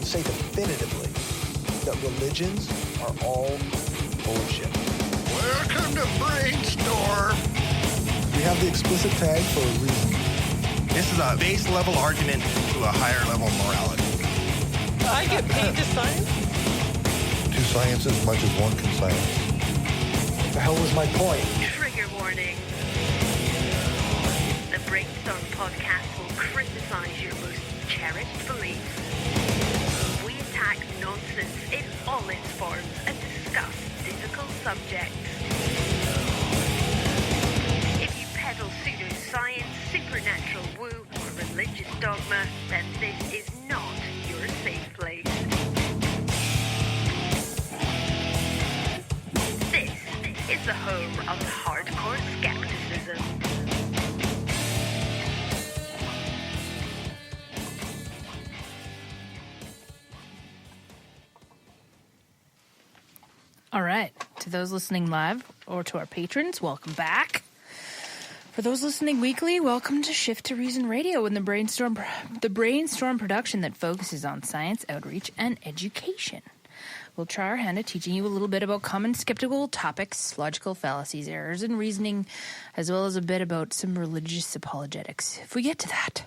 say definitively that religions are all bullshit. Welcome to Brainstorm. We have the explicit tag for a reason. This is a base level argument to a higher level morality. I get paid to science? Two science as much as one can science. What the hell was my point? Trigger warning. The Brainstorm podcast will criticize your most cherished beliefs. We attack nonsense in all its forms and discuss difficult subjects. If you peddle pseudoscience, supernatural woo, or religious dogma, then this is not your safe place. This is the home of hardcore skepticism. All right. To those listening live or to our patrons, welcome back. For those listening weekly, welcome to Shift to Reason Radio and the Brainstorm production that focuses on science, outreach, and education. We'll try our hand at teaching you a little bit about common skeptical topics, logical fallacies, errors in reasoning, as well as a bit about some religious apologetics, if we get to that.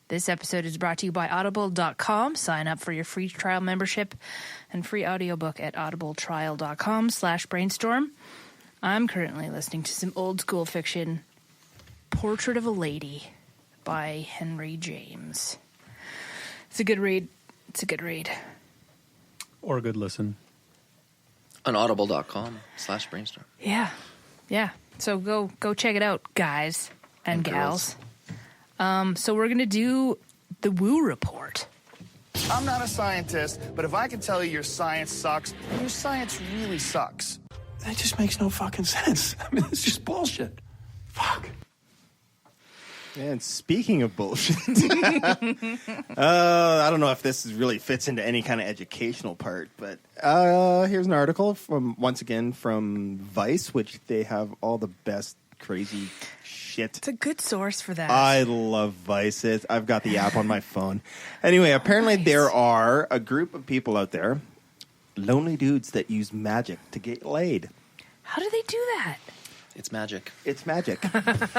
This episode is brought to you by Audible.com. Sign up for your free trial membership and free audiobook at audibletrial.com/brainstorm. I'm currently listening to some old school fiction, Portrait of a Lady by Henry James. It's a good read. Or a good listen. On audible.com/brainstorm. Yeah. So go check it out, guys and gals. So we're going to do the Woo Report. I'm not a scientist, but if I can tell you your science sucks, your science really sucks. That just makes no fucking sense. I mean, it's just bullshit. Fuck. And speaking of bullshit, I don't know if this really fits into any kind of educational part, but here's an article from Vice, which they have all the best crazy shit. It's a good source for that. I love Vice. I've got the app on my phone. Anyway, apparently there are a group of people out there, lonely dudes that use magic to get laid. How do they do that? It's magic. It's magic.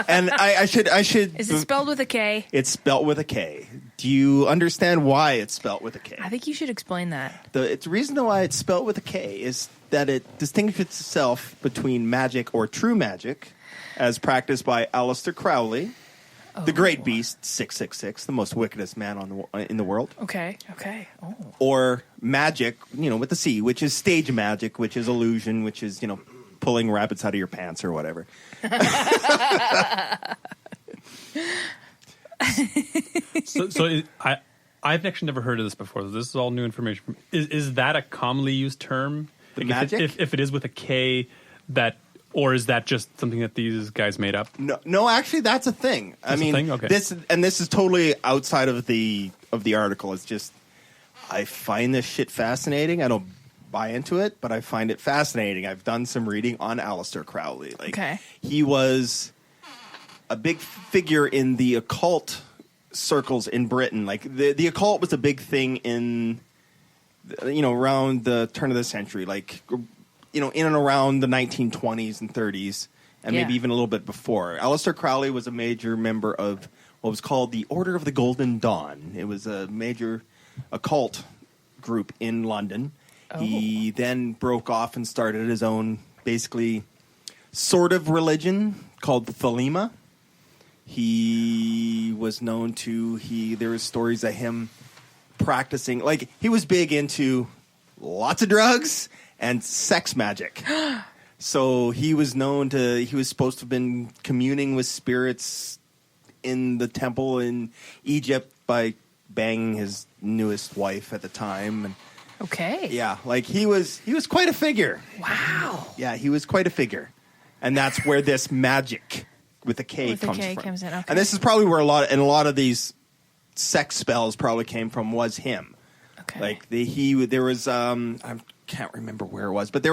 And I should. Is it spelled with a K? It's spelled with a K. Do you understand why it's spelled with a K? I think you should explain that. The reason why it's spelled with a K is that it distinguishes itself between magic or true magic, as practiced by Aleister Crowley, the great beast, 666, the most wickedest man in the world. Okay. Oh. Or magic, with the C, which is stage magic, which is illusion, which is, pulling rabbits out of your pants or whatever. I've actually never heard of this before. This is all new information. Is that a commonly used term? Magic? If it is with a K, or is that just something that these guys made up? No, actually, that's a thing. That's a thing? Okay. This is totally outside of the article. It's just I find this shit fascinating. I don't buy into it, but I find it fascinating. I've done some reading on Aleister Crowley. He was a big figure in the occult circles in Britain. The occult was a big thing in around the turn of the century, in and around the 1920s and 30s, and maybe even a little bit before. Aleister Crowley was a major member of what was called the Order of the Golden Dawn. It was a major occult group in London. Oh. He then broke off and started his own, basically, sort of religion called the Thelema. He was known to, there were stories of him practicing, he was big into lots of drugs and sex magic. So he was supposed to have been communing with spirits in the temple in Egypt by banging his newest wife at the time. And okay. Yeah, he was quite a figure. Wow. Yeah, he was quite a figure. And that's where this magic with a K comes from. Okay. And this is probably where a lot of these sex spells probably came from, was him. Okay. There was I can't remember where it was, but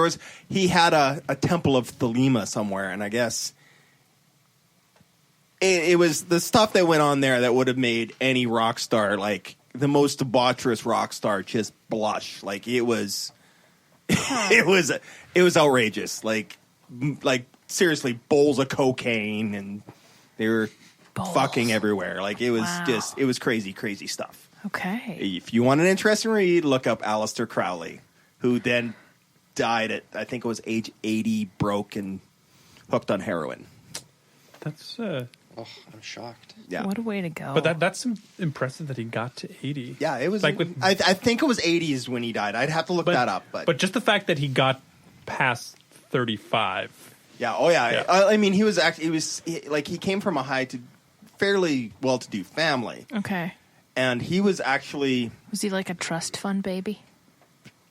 he had a temple of Thelema somewhere, and I guess it was the stuff that went on there that would have made any rock star the most debaucherous rock star just blush. Like it was, it was outrageous. Like seriously, bowls of cocaine, and they were fucking everywhere. Like it was it was crazy, crazy stuff. Okay. If you want an interesting read, look up Aleister Crowley, who then died at, I think it was age 80, broke and hooked on heroin. That's Oh, I'm shocked. Yeah. What a way to go. But that's impressive that he got to 80. Yeah, it was like I think it was 80s when he died. I'd have to look that up, but just the fact that he got past 35. Yeah. Oh yeah. I mean, he was actually he came from a fairly well-to-do family. Okay. And he was actually, was he like a trust fund baby?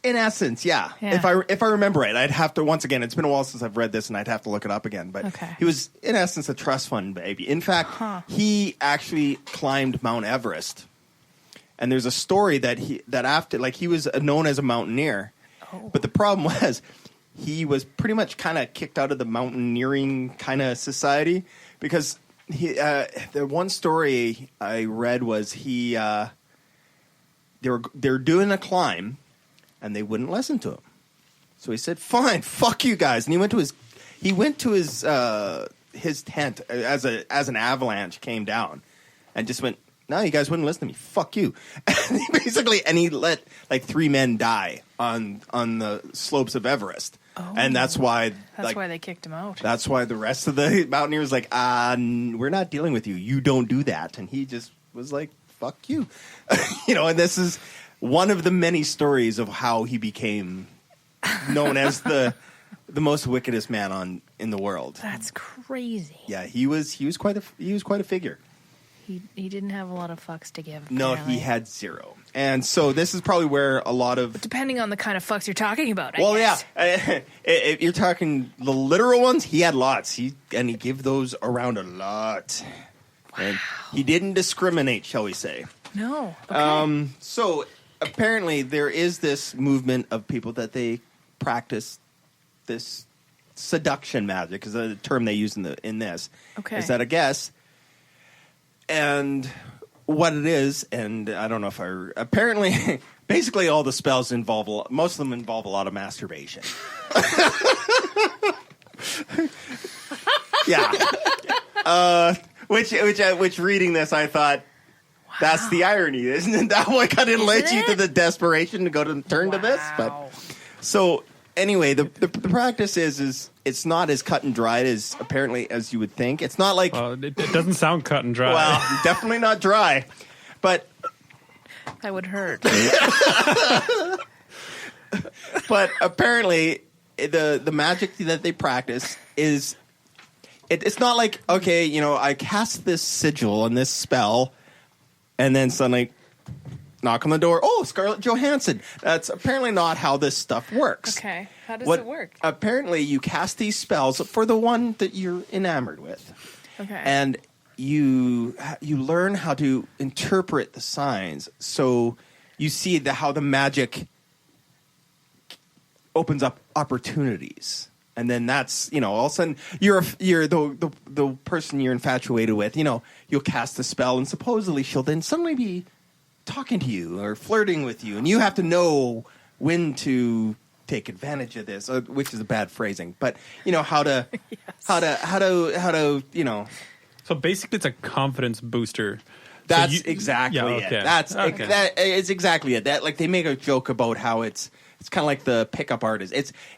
in essence, yeah. If I remember right, I'd have to, once again, it's been a while since I've read this, and I'd have to look it up again. But he was in essence a trust fund baby. In fact, he actually climbed Mount Everest. And there's a story that he was known as a mountaineer. Oh. But the problem was he was pretty much kind of kicked out of the mountaineering kind of society because the one story I read was they were doing a climb and they wouldn't listen to him. So he said, "Fine, fuck you guys." And he went to his tent as an avalanche came down and just went, "No, you guys wouldn't listen to me. Fuck you." And he let like 3 men die on the slopes of Everest. Oh, and that's why they kicked him out. That's why the rest of the mountaineers like, we're not dealing with you. You don't do that. And he just was like, "Fuck you." And this is one of the many stories of how he became known as the most wickedest man in the world. That's crazy. Yeah, he was quite a figure. He didn't have a lot of fucks to give. No, apparently. he had zero. And so this is probably where a lot of... But depending on the kind of fucks you're talking about, I guess. Yeah. If you're talking the literal ones, he had lots. He gave those around a lot. Wow. And he didn't discriminate, shall we say. No. Okay. So apparently there is this movement of people that they practice this seduction magic, is a term they use in this. Okay. Is that I guess... And what it is, and I don't know if apparently, basically all the spells most of them involve a lot of masturbation. Yeah. Which reading this, I thought, that's the irony, isn't it? That one kind of led you to the desperation to turn to this. But so anyway, the practice is it's not as cut and dried as apparently as you would think. It's not like it doesn't sound cut and dry. Well, definitely not dry, but that would hurt. But apparently, the magic that they practice is it's not like, okay, I cast this sigil and this spell, and then suddenly knock on the door. Oh, Scarlett Johansson. That's apparently not how this stuff works. Okay. How does it work? Apparently, you cast these spells for the one that you're enamored with. Okay. And you learn how to interpret the signs. So you see how the magic opens up opportunities. And then that's, all of a sudden, you're the person you're infatuated with. You'll cast the spell, and supposedly she'll then suddenly be talking to you or flirting with you, and you have to know when to take advantage of this, which is a bad phrasing, but how to So basically, it's a confidence booster. That's exactly it. That is exactly it. That they make a joke about how it's kind of like the pickup artist.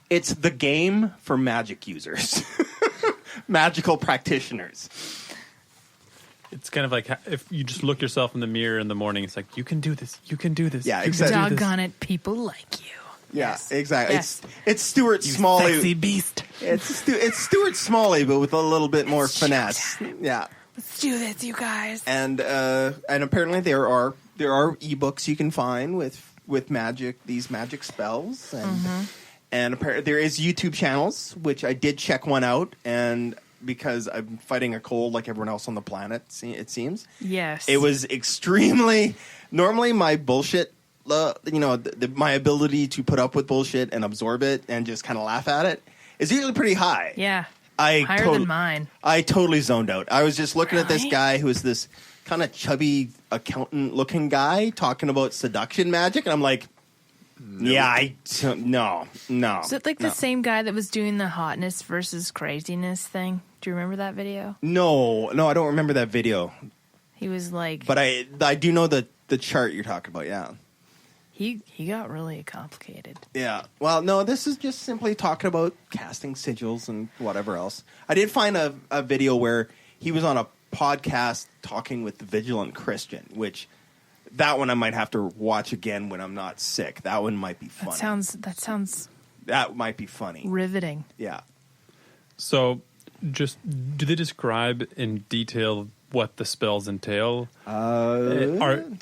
It's the game for magic users, magical practitioners. It's kind of like if you just look yourself in the mirror in the morning, it's like, you can do this, you can do this. Yeah, exactly. Doggone it, people like you. Yeah, yes. Exactly. Yes. It's Stuart Smalley. Sexy beast. It's Stuart Smalley, but with a little bit more finesse. Yeah. Let's do this, you guys. And apparently there are ebooks you can find with magic, these magic spells, and apparently there is YouTube channels, which I did check one out, and because I'm fighting a cold like everyone else on the planet, it seems. Yes. It was extremely... Normally my bullshit, my ability to put up with bullshit and absorb it and just kind of laugh at it is usually pretty high. Yeah. Higher than mine. I totally zoned out. I was just looking at this guy who is this kind of chubby accountant-looking guy talking about seduction magic, and I'm like, no. Is it like the same guy that was doing the hotness versus craziness thing? Do you remember that video? No, I don't remember that video. He was like, but I do know the chart you're talking about. Yeah, he got really complicated. Yeah. Well, no, this is just simply talking about casting sigils and whatever else. I did find a video where he was on a podcast talking with the Vigilant Christian, which that one I might have to watch again when I'm not sick. That one might be funny. That might be funny. Riveting. Yeah. So, do they describe in detail what the spells entail?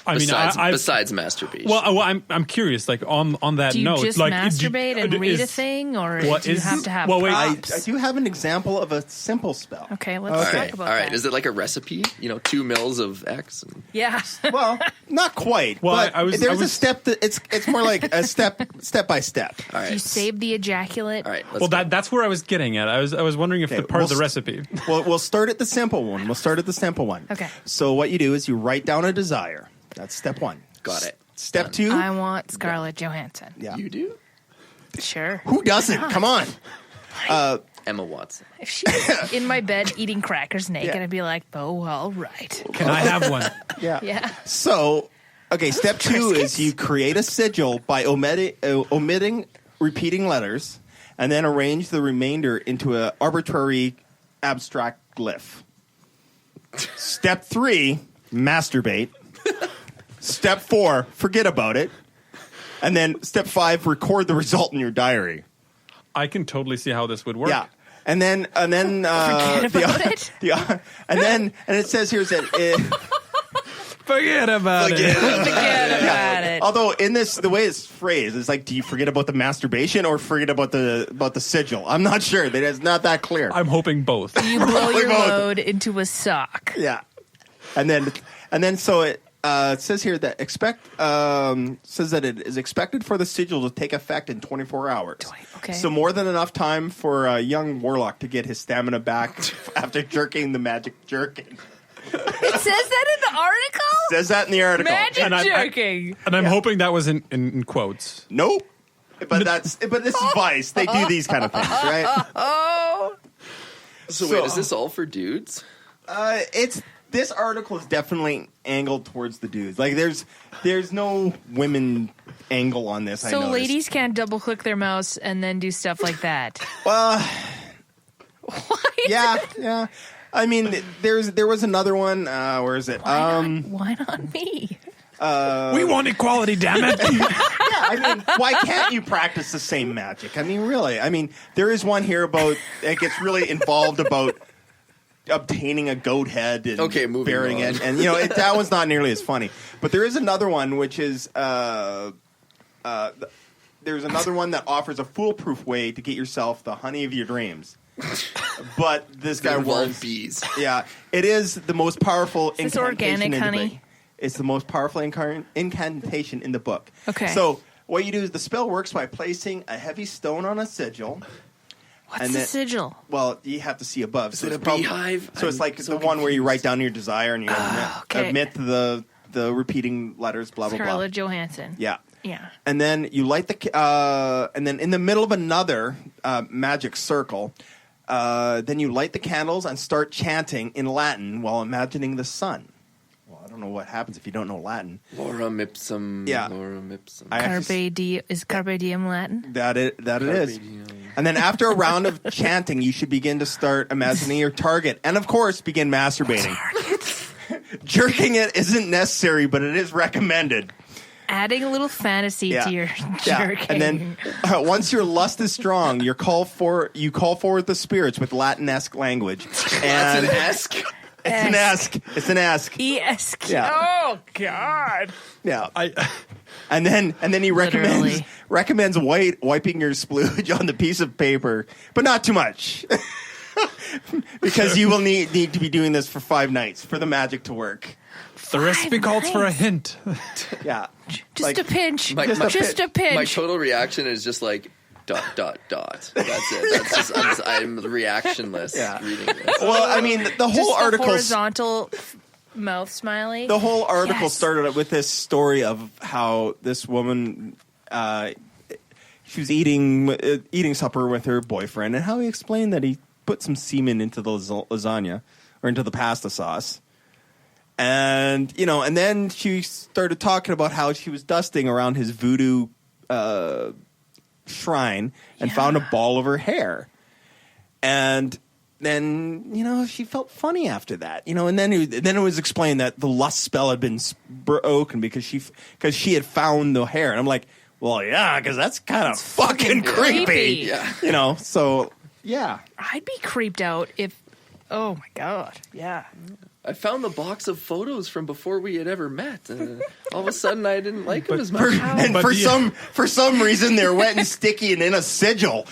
Besides masturbation. Well, I'm curious. Like on that do you note, just like masturbate and read a thing, or do you have to have props? I do have an example of a simple spell. Okay, let's talk about that. Is it like a recipe? 2 mils of X? Yeah. Well, not quite. Well, but there's a step. It's more like a step by step. All right. You save the ejaculate. All right. That's where I was getting at. I was wondering if the part of the recipe. Well, we'll start at the simple one. Okay. So what you do is you write down a desire. That's step 1. Got it. Step 2. I want Scarlett Johansson. Yeah. You do? Sure. Who doesn't? Come on. Emma Watson. If she was in my bed eating crackers naked, I'd be like, oh, all right. Can I have one? Yeah. So, okay, step 2 is you create a sigil by omitting repeating letters and then arrange the remainder into an arbitrary abstract glyph. Step 3, masturbate. Step 4, forget about it. And then step 5, record the result in your diary. I can totally see how this would work. Yeah. And then forget about it. And it says here that forget about it. Although in this, the way it's phrased, it's like, do you forget about the masturbation or forget about the sigil? I'm not sure. It's not that clear. I'm hoping both. You blow your load into a sock. Yeah, and then so it says here that says that it is expected for the sigil to take effect in 24 hours. Okay. So more than enough time for a young warlock to get his stamina back after jerking the magic jerkin. It says that in the article? Says that in the article. Magic jerking. And I'm hoping that was in quotes. Nope. But this is Vice. They do these kind of things, right? Oh. So wait, is this all for dudes? This article is definitely angled towards the dudes. Like there's no women angle on this. So ladies can't double click their mouse and then do stuff like that. Well, what? Yeah. I mean, there was another one. Where is it? Why not me? We want equality, damn it! I mean, why can't you practice the same magic? I mean, really. I mean, there is one here about it gets really involved about obtaining a goat head and burying it, and that one's not nearly as funny. But there is another one which is there's another one that offers a foolproof way to get yourself the honey of your dreams. But this guy was bees. Yeah, it is the most powerful Is this incantation organic in honey? the book. It's the most powerful incantation in the book. Okay. So what you do is the spell works by placing a heavy stone on a sigil. What's the sigil? Well, you have to see above. Is it a beehive? So it's like the one where you write down your desire and you omit the repeating letters. Blah blah blah. Scarlett Johansson. Yeah. Yeah. And then you light and then in the middle of another magic circle. Then you light the candles and start chanting in Latin while imagining the sun. Well, I don't know what happens if you don't know Latin. Lorem ipsum. Yeah. Lorem ipsum. Is Carpe Diem Latin? That it is. And then after a round of chanting, you should begin to start imagining your target. And of course, begin masturbating. Jerking it isn't necessary, but it is recommended. Adding a little fantasy to your jerking. And then once your lust is strong, you call forward the spirits with Latin-esque language. And That's an esque. It's an esque. E-esque. Yeah. Oh God. Yeah. And then he recommends wiping your splooge on the piece of paper, but not too much. Because you will need to be doing this for 5 nights for the magic to work. The recipe calls for a hint. Yeah. Just a pinch. Just a pinch. My total reaction is just like ... That's it. I'm reactionless reading this. Well, I mean, the whole just article. Horizontal mouth smiley. The whole article Yes. started with this story of how this woman, she was eating supper with her boyfriend, and how he explained that he put some semen into the lasagna or into the pasta sauce. And, and then she started talking about how she was dusting around his voodoo shrine and found a ball of her hair. And then, she felt funny after that, and then it was explained that the lust spell had been broken because she had found the hair. And I'm like, well, yeah, because that's kind of fucking creepy. Yeah. So, yeah. I'd be creeped out if, oh my God. Yeah. I found the box of photos from before we had ever met. All of a sudden, I didn't like them as much. For some reason, they're wet and sticky and in a sigil.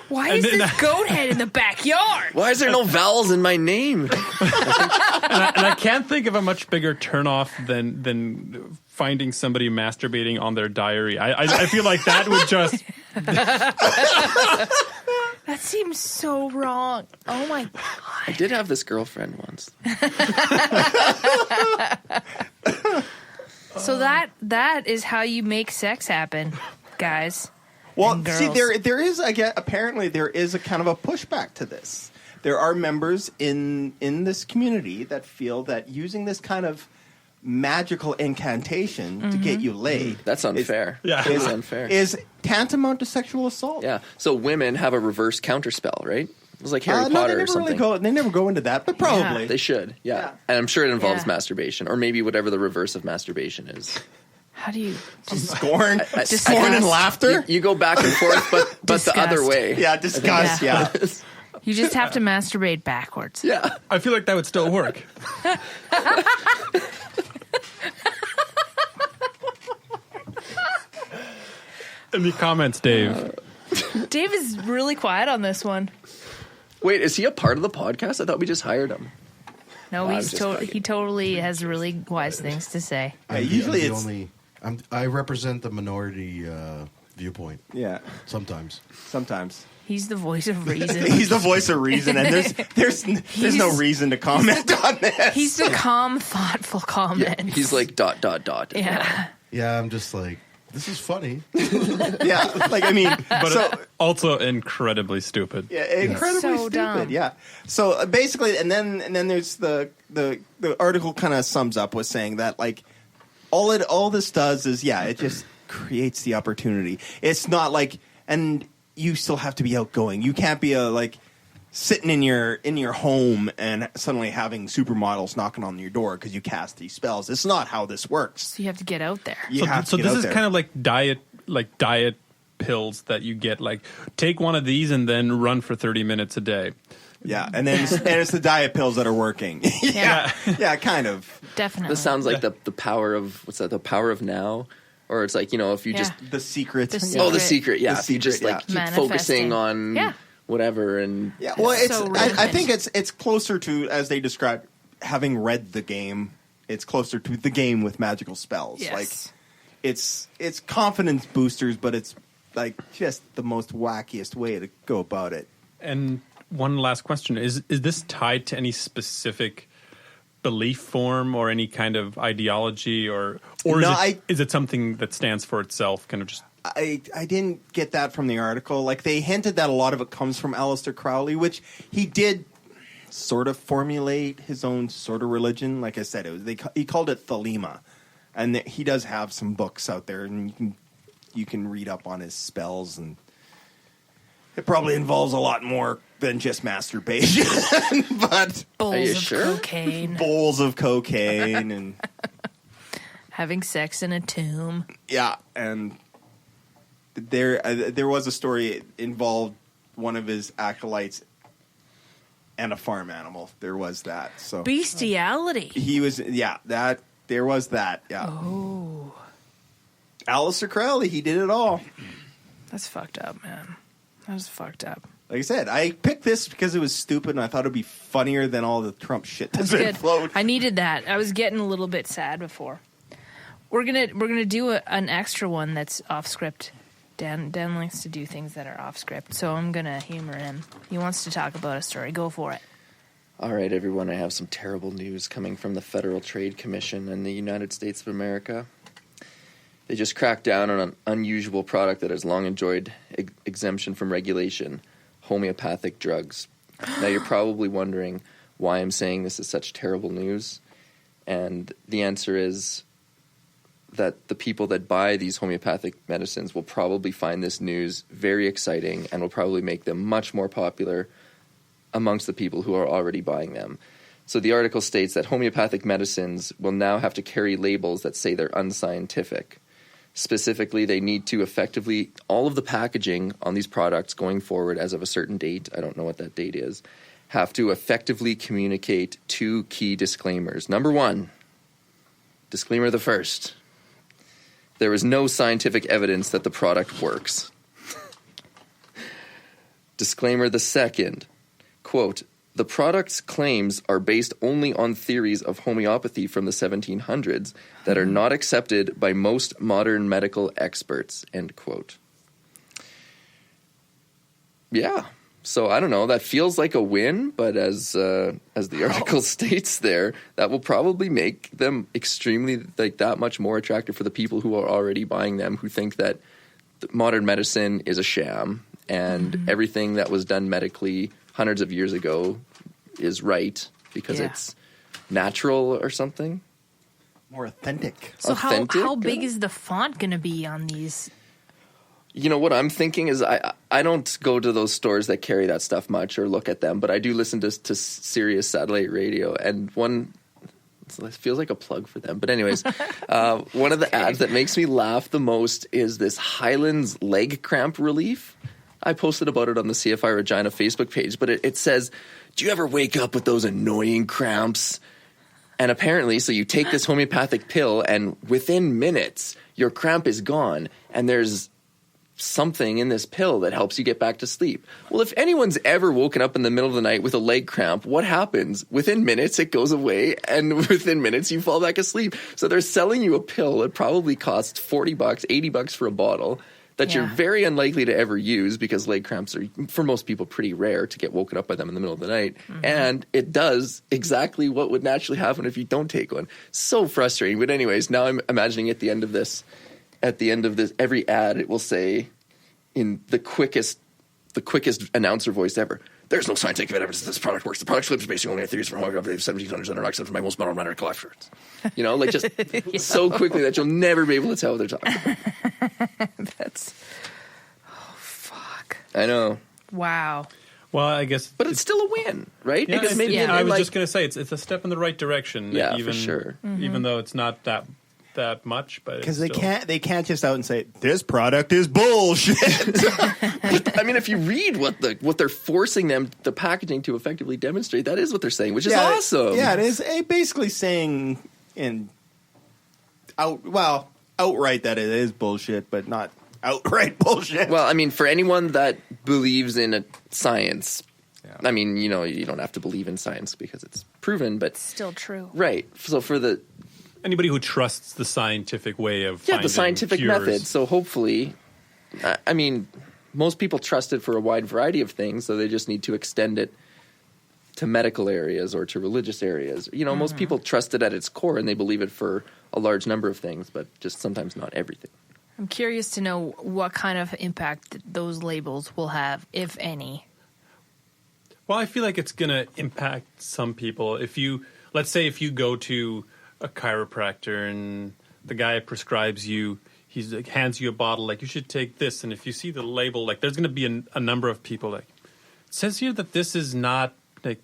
Why is this goat head in the backyard? Why is there no vowels in my name? and I can't think of a much bigger turnoff than finding somebody masturbating on their diary. I feel like that would just... That seems so wrong. Oh my God. I did have this girlfriend once. So that is how you make sex happen, guys. Well, see, there is, apparently there is a kind of a pushback to this. There are members in this community that feel that using this kind of magical incantation to get you laid. That's unfair. Is unfair. Is tantamount to sexual assault. Yeah. So women have a reverse counterspell, right? It was like Harry Potter or something. They never go into that, but probably. They should. Yeah. And I'm sure it involves masturbation, or maybe whatever the reverse of masturbation is. How do you scorn and laughter? You go back and forth, but the other way. Yeah, disgust. Yeah. You just have to masturbate backwards. Yeah. I feel like that would still work. Any comments, Dave? Dave is really quiet on this one. Wait, is he a part of the podcast? I thought we just hired him. No, he totally has really wise things to say. I represent the minority viewpoint. Yeah. Sometimes. He's the voice of reason. He's the voice of reason, and there's no reason to comment on this. He's the calm, thoughtful comment. Yeah, he's like ... Yeah. Yeah, I'm just like, this is funny. Yeah, like, I mean, but also incredibly stupid. Yeah, incredibly so stupid. Dumb. Yeah. So basically, and then there's the article kind of sums up with saying that like all this does is it just creates the opportunity. It's not like, and you still have to be outgoing. You can't be sitting in your home and suddenly having supermodels knocking on your door because you cast these spells. It's not how this works. So you have to get out there. So this is kind of like diet pills that you get. Like, take one of these and then run for 30 minutes a day. Yeah, and then it's the diet pills that are working. yeah, kind of. Definitely. This sounds like the power of the power of now. Or it's like, if you just... The secret. The secret, yeah. If you just keep focusing on whatever and... Yeah, well, I think it's closer to, as they describe, having read the game, it's closer to the game with magical spells. Yes. Like, it's confidence boosters, but it's like just the most wackiest way to go about it. And one last question. Is this tied to any specific belief form or any kind of ideology, or is it something that stands for itself, kind of just... I didn't get that from the article. Like, they hinted that a lot of it comes from Aleister Crowley, which he did sort of formulate his own sort of religion. Like I said, he called it Thelema, and he does have some books out there, and you can read up on his spells, and it probably involves a lot more than just masturbation. But bowls of cocaine and having sex in a tomb. Yeah, and there was a story that involved one of his acolytes and a farm animal. There was that. So bestiality. He was there was that. Yeah. Oh. Aleister Crowley, he did it all. That's fucked up, man. That was fucked up. Like I said, I picked this because it was stupid, and I thought it'd be funnier than all the Trump shit that's been floated. I needed that. I was getting a little bit sad before. We're gonna do an extra one that's off script. Dan likes to do things that are off script, so I'm gonna humor him. He wants to talk about a story. Go for it. All right, everyone, I have some terrible news coming from the Federal Trade Commission in the United States of America. They just cracked down on an unusual product that has long enjoyed exemption from regulation, homeopathic drugs. Now, you're probably wondering why I'm saying this is such terrible news, and the answer is that the people that buy these homeopathic medicines will probably find this news very exciting and will probably make them much more popular amongst the people who are already buying them. So the article states that homeopathic medicines will now have to carry labels that say they're unscientific. Specifically, they need to effectively, all of the packaging on these products going forward as of a certain date, I don't know what that date is, have to effectively communicate 2 key disclaimers. Number 1, disclaimer the first, there is no scientific evidence that the product works. Disclaimer the second, quote, the product's claims are based only on theories of homeopathy from the 1700s that are not accepted by most modern medical experts, end quote. Yeah, so I don't know, that feels like a win, but as the article states there, that will probably make them extremely, like, that much more attractive for the people who are already buying them, who think that modern medicine is a sham and everything that was done medically hundreds of years ago is right because it's natural or something. More authentic. So how big is the font going to be on these? You know, what I'm thinking is I don't go to those stores that carry that stuff much or look at them, but I do listen to Sirius satellite radio, and one, it feels like a plug for them. But anyways, one of the ads that makes me laugh the most is this Highlands leg cramp relief. I posted about it on the CFI Regina Facebook page, but it says, do you ever wake up with those annoying cramps? And apparently, so you take this homeopathic pill and within minutes, your cramp is gone and there's something in this pill that helps you get back to sleep. Well, if anyone's ever woken up in the middle of the night with a leg cramp, what happens? Within minutes, it goes away, and within minutes, you fall back asleep. So they're selling you a pill that probably costs $40, $80 for a bottle that you're very unlikely to ever use because leg cramps are, for most people, pretty rare to get woken up by them in the middle of the night. And it does exactly what would naturally happen if you don't take one. So frustrating. But anyways, now I'm imagining at the end of this, every ad, it will say in the quickest announcer voice ever, there's no scientific evidence that this product works. The product flips based only on theories from homeopathy of 1700s and are accepted by most modern medical experts. You know, like just so quickly that you'll never be able to tell what they're talking about. Oh, fuck. I know. Wow. Well, I guess, but it's still a win, right? Yeah, because maybe I was just going to say it's a step in the right direction. Yeah, even, for sure. Even though it's not that much, but because they can't just out and say this product is bullshit. But, I mean, if you read what they're forcing the packaging to effectively demonstrate, that is what they're saying, which is awesome. Yeah, it is basically saying outright that it is bullshit, but not outright bullshit. Well, I mean, for anyone that believes in science, I mean, you know, you don't have to believe in science because it's proven, but still true, right? So for anybody who trusts the scientific way of finding the scientific cures. method. So hopefully, I mean, most people trust it for a wide variety of things, so they just need to extend it to medical areas or to religious areas. You know, most people trust it at its core and they believe it for a large number of things, but just sometimes not everything. I'm curious to know what kind of impact those labels will have, if any. Well, I feel like it's going to impact some people. Let's say if you go to a chiropractor and the guy prescribes you, he hands you a bottle, like, you should take this. And if you see the label, like, there's going to be a number of people, like, it says here that this is not, like,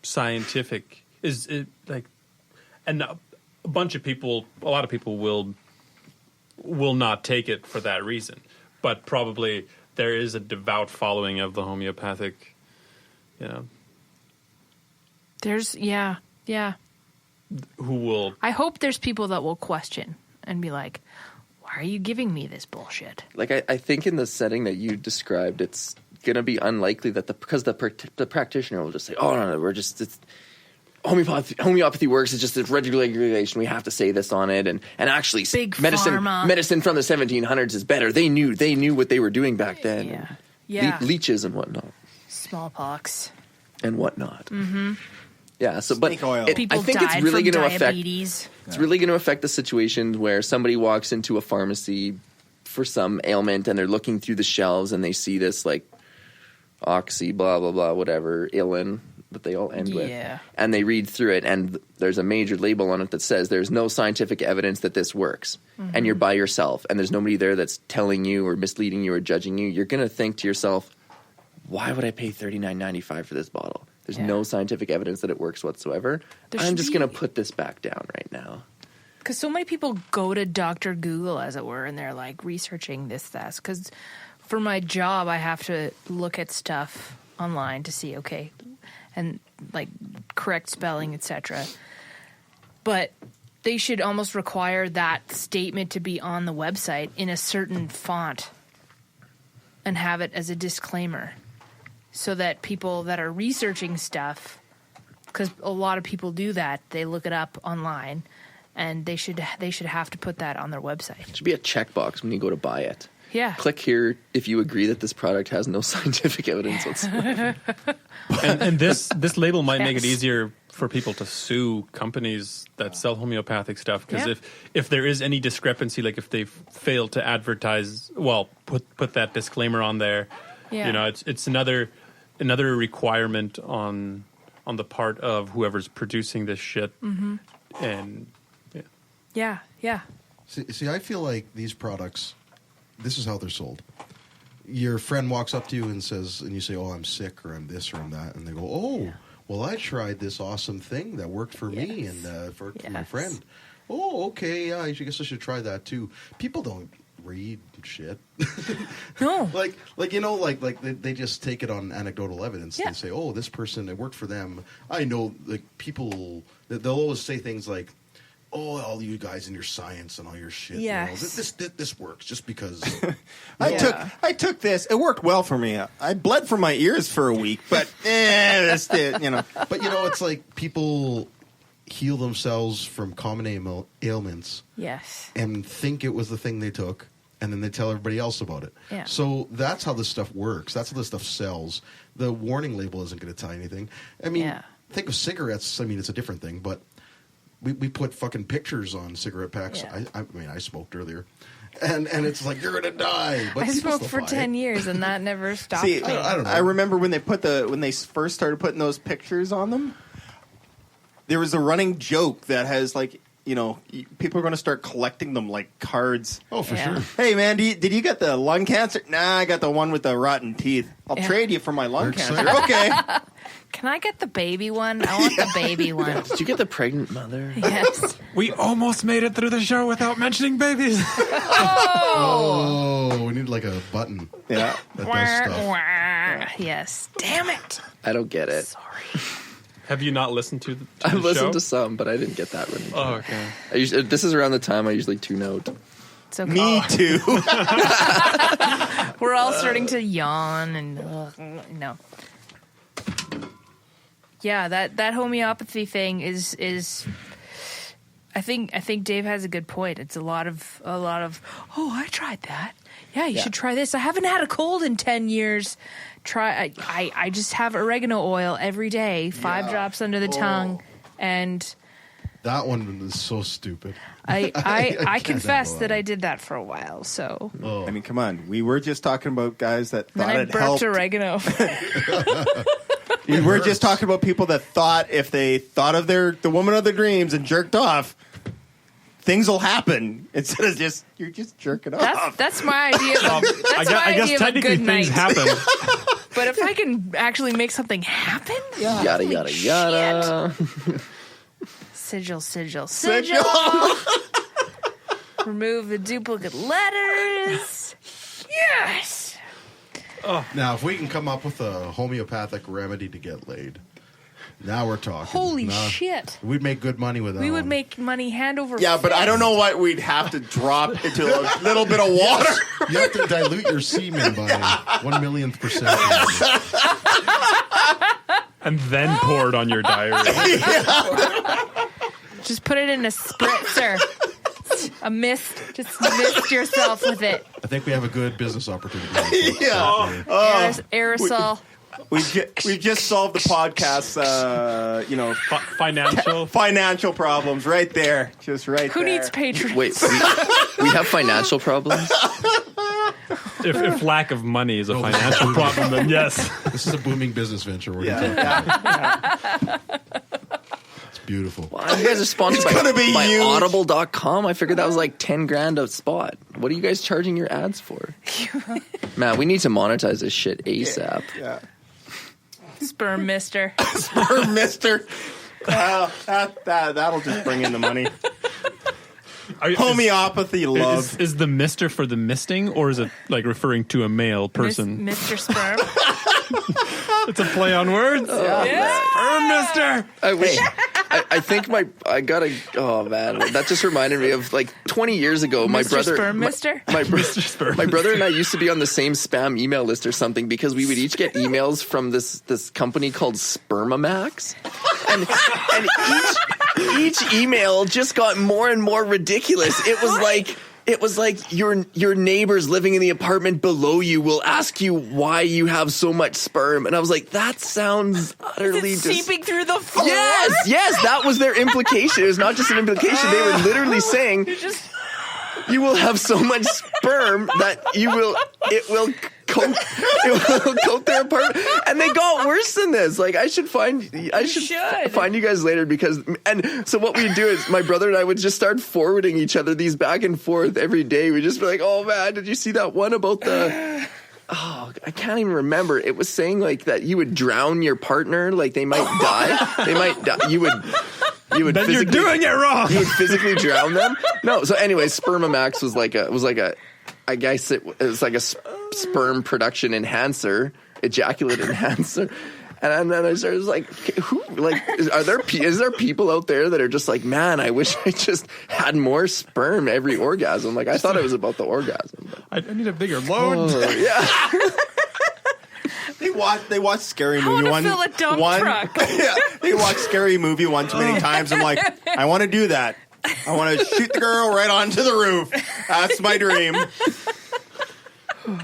scientific. Is it, like, and a lot of people will not take it for that reason. But probably there is a devout following of the homeopathic, you know. Yeah. Who will... I hope there's people that will question and be like, why are you giving me this bullshit? Like, I think in the setting that you described, it's going to be unlikely that because the practitioner will just say, oh, no, it's homeopathy works. It's just a regulation. We have to say this on it. And actually, big medicine from the 1700s is better. They knew what they were doing back then. Yeah. Leeches and whatnot. Smallpox. and whatnot. Mm-hmm. Yeah, so but Snake oil. People I think died it's really from going to affect. diabetes. It's really going to affect the situations where somebody walks into a pharmacy for some ailment and they're looking through the shelves and they see this like oxy blah blah blah whatever illin that they all end with, and they read through it and there's a major label on it that says there's no scientific evidence that this works, and you're by yourself and there's nobody there that's telling you or misleading you or judging you. You're going to think to yourself, why would I pay $39.95 for this bottle? There's no scientific evidence that it works whatsoever. I'm just going to put this back down right now. Because so many people go to Dr. Google, as it were, and they're like researching this, that. Because for my job, I have to look at stuff online to see, okay, and like correct spelling, etc. But they should almost require that statement to be on the website in a certain font and have it as a disclaimer, so that people that are researching stuff, because a lot of people do that, they look it up online, and they should have to put that on their website. It should be a checkbox when you go to buy it. Yeah. Click here if you agree that this product has no scientific evidence whatsoever. and this label might make it easier for people to sue companies that sell homeopathic stuff, because if there is any discrepancy, like if they fail to advertise, well, put that disclaimer on there. You know, it's another requirement on the part of whoever's producing this shit. And yeah. See, I feel like these products, this is how they're sold. Your friend walks up to you and says, and you say, "Oh, I'm sick," or "I'm this," or "I'm that," and they go, "Oh, well, I tried this awesome thing that worked for me and for my friend." "Oh, okay, yeah, I guess I should try that too." People don't read shit. No. like you know, like they just take it on anecdotal evidence. They say, "Oh, this person, it worked for them." I know, like, people, they'll always say things like, "Oh, all you guys and your science and all your shit. Yes. You know, this works just because." I took this. It worked well for me. I bled from my ears for a week, but that's it. You know. But you know, it's like people heal themselves from common ailments. Yes. And think it was the thing they took, and then they tell everybody else about it. Yeah. So that's how this stuff works. That's how this stuff sells. The warning label isn't going to tell you anything. I mean, think of cigarettes. I mean, it's a different thing, but we put fucking pictures on cigarette packs. Yeah. I mean, I smoked earlier. And it's like, you're going to die. But I smoked for 10 years, and that never stopped me. I don't know. I remember when they first started putting those pictures on them. There was a running joke that has, like, you know, people are going to start collecting them like cards. Oh, for sure. Hey, man, did you get the lung cancer? Nah, I got the one with the rotten teeth. I'll trade you for my lung cancer. Okay. Can I get the baby one? I want the baby one. Did you get the pregnant mother? Yes. we almost made it through the show without mentioning babies. Oh, we need like a button. Yeah. That does stuff. Yes. Damn it. I don't get it. Sorry. Have you not listened to the I've listened show? to some, but I didn't get that one. Oh, okay. This is around the time I usually tune out. It's okay. Me too. We're all starting to yawn and no. Yeah, that homeopathy thing is I think Dave has a good point. It's a lot of oh, I tried that. Yeah, you should try this. I haven't had a cold in 10 years. I just have oregano oil every day, 5 drops under the tongue, and that one is so stupid. I confess that I did that for a while. So I mean, come on. We were just talking about guys that thought then I it burped helped. oregano. We were just talking about people that thought if they thought of the woman of their dreams and jerked off, things will happen instead of you're just jerking off. That's my idea. I guess technically things happen. But if I can actually make something happen, Yada yada yada. Sigil. Remove the duplicate letters. Yes. Now, if we can come up with a homeopathic remedy to get laid, now we're talking. Holy shit. We'd make good money with that. We would one. make money hand over Yeah, but I don't know what we'd have to drop into a little bit of water. You have to dilute your semen by 1/1,000,000%. And then pour it on your diary. Just put it in a spritzer. A mist. Just mist yourself with it. I think we have a good business opportunity. Yeah. Aerosol. We've just solved the podcast, financial problems right there. Just right Who there. needs patrons? Wait, we have financial problems? If lack of money is a financial problem, then yes. This is a booming business venture. It's beautiful. Well, you guys are sponsored by Audible.com. I figured that was like 10 grand a spot. What are you guys charging your ads for? Man, we need to monetize this shit ASAP. Yeah. Sperm mister. Sperm mister. That'll just bring in the money. Homeopathy love. Is the mister for the misting, or is it like referring to a male person? Mr. Sperm. It's a play on words. Sperm mister. I think oh man, that just reminded me of like 20 years ago. My brother, Sperm mister? my brother and I used to be on the same spam email list or something because we would each get emails from this company called Spermomax, and each email just got more and more ridiculous. It was like your neighbors living in the apartment below you will ask you why you have so much sperm, and I was like, that sounds utterly seeping through the floor. Yes, that was their implication. It was not just an implication; they were literally saying you will have so much sperm that it will coat their apartment, and they got worse than this. Like, I should find you guys later and so what we do is my brother and I would just start forwarding each other these back and forth every day. We'd just be like, oh man, did you see that one about I can't even remember. It was saying like that you would drown your partner, like they might die. They might die. You would then you're doing it wrong. You would physically drown them. No. So anyway, Spermomax was like a I guess it was like a sperm production enhancer, ejaculate enhancer. And then I started like, is there people out there that are just like, man, I wish I just had more sperm every orgasm. Like, I thought it was about the orgasm. I need a bigger load. Yeah. They watch Scary Movie one. Fill a dump truck. Yeah, they watch Scary Movie one too many times. I'm like, I want to do that. I want to shoot the girl right onto the roof. That's my dream.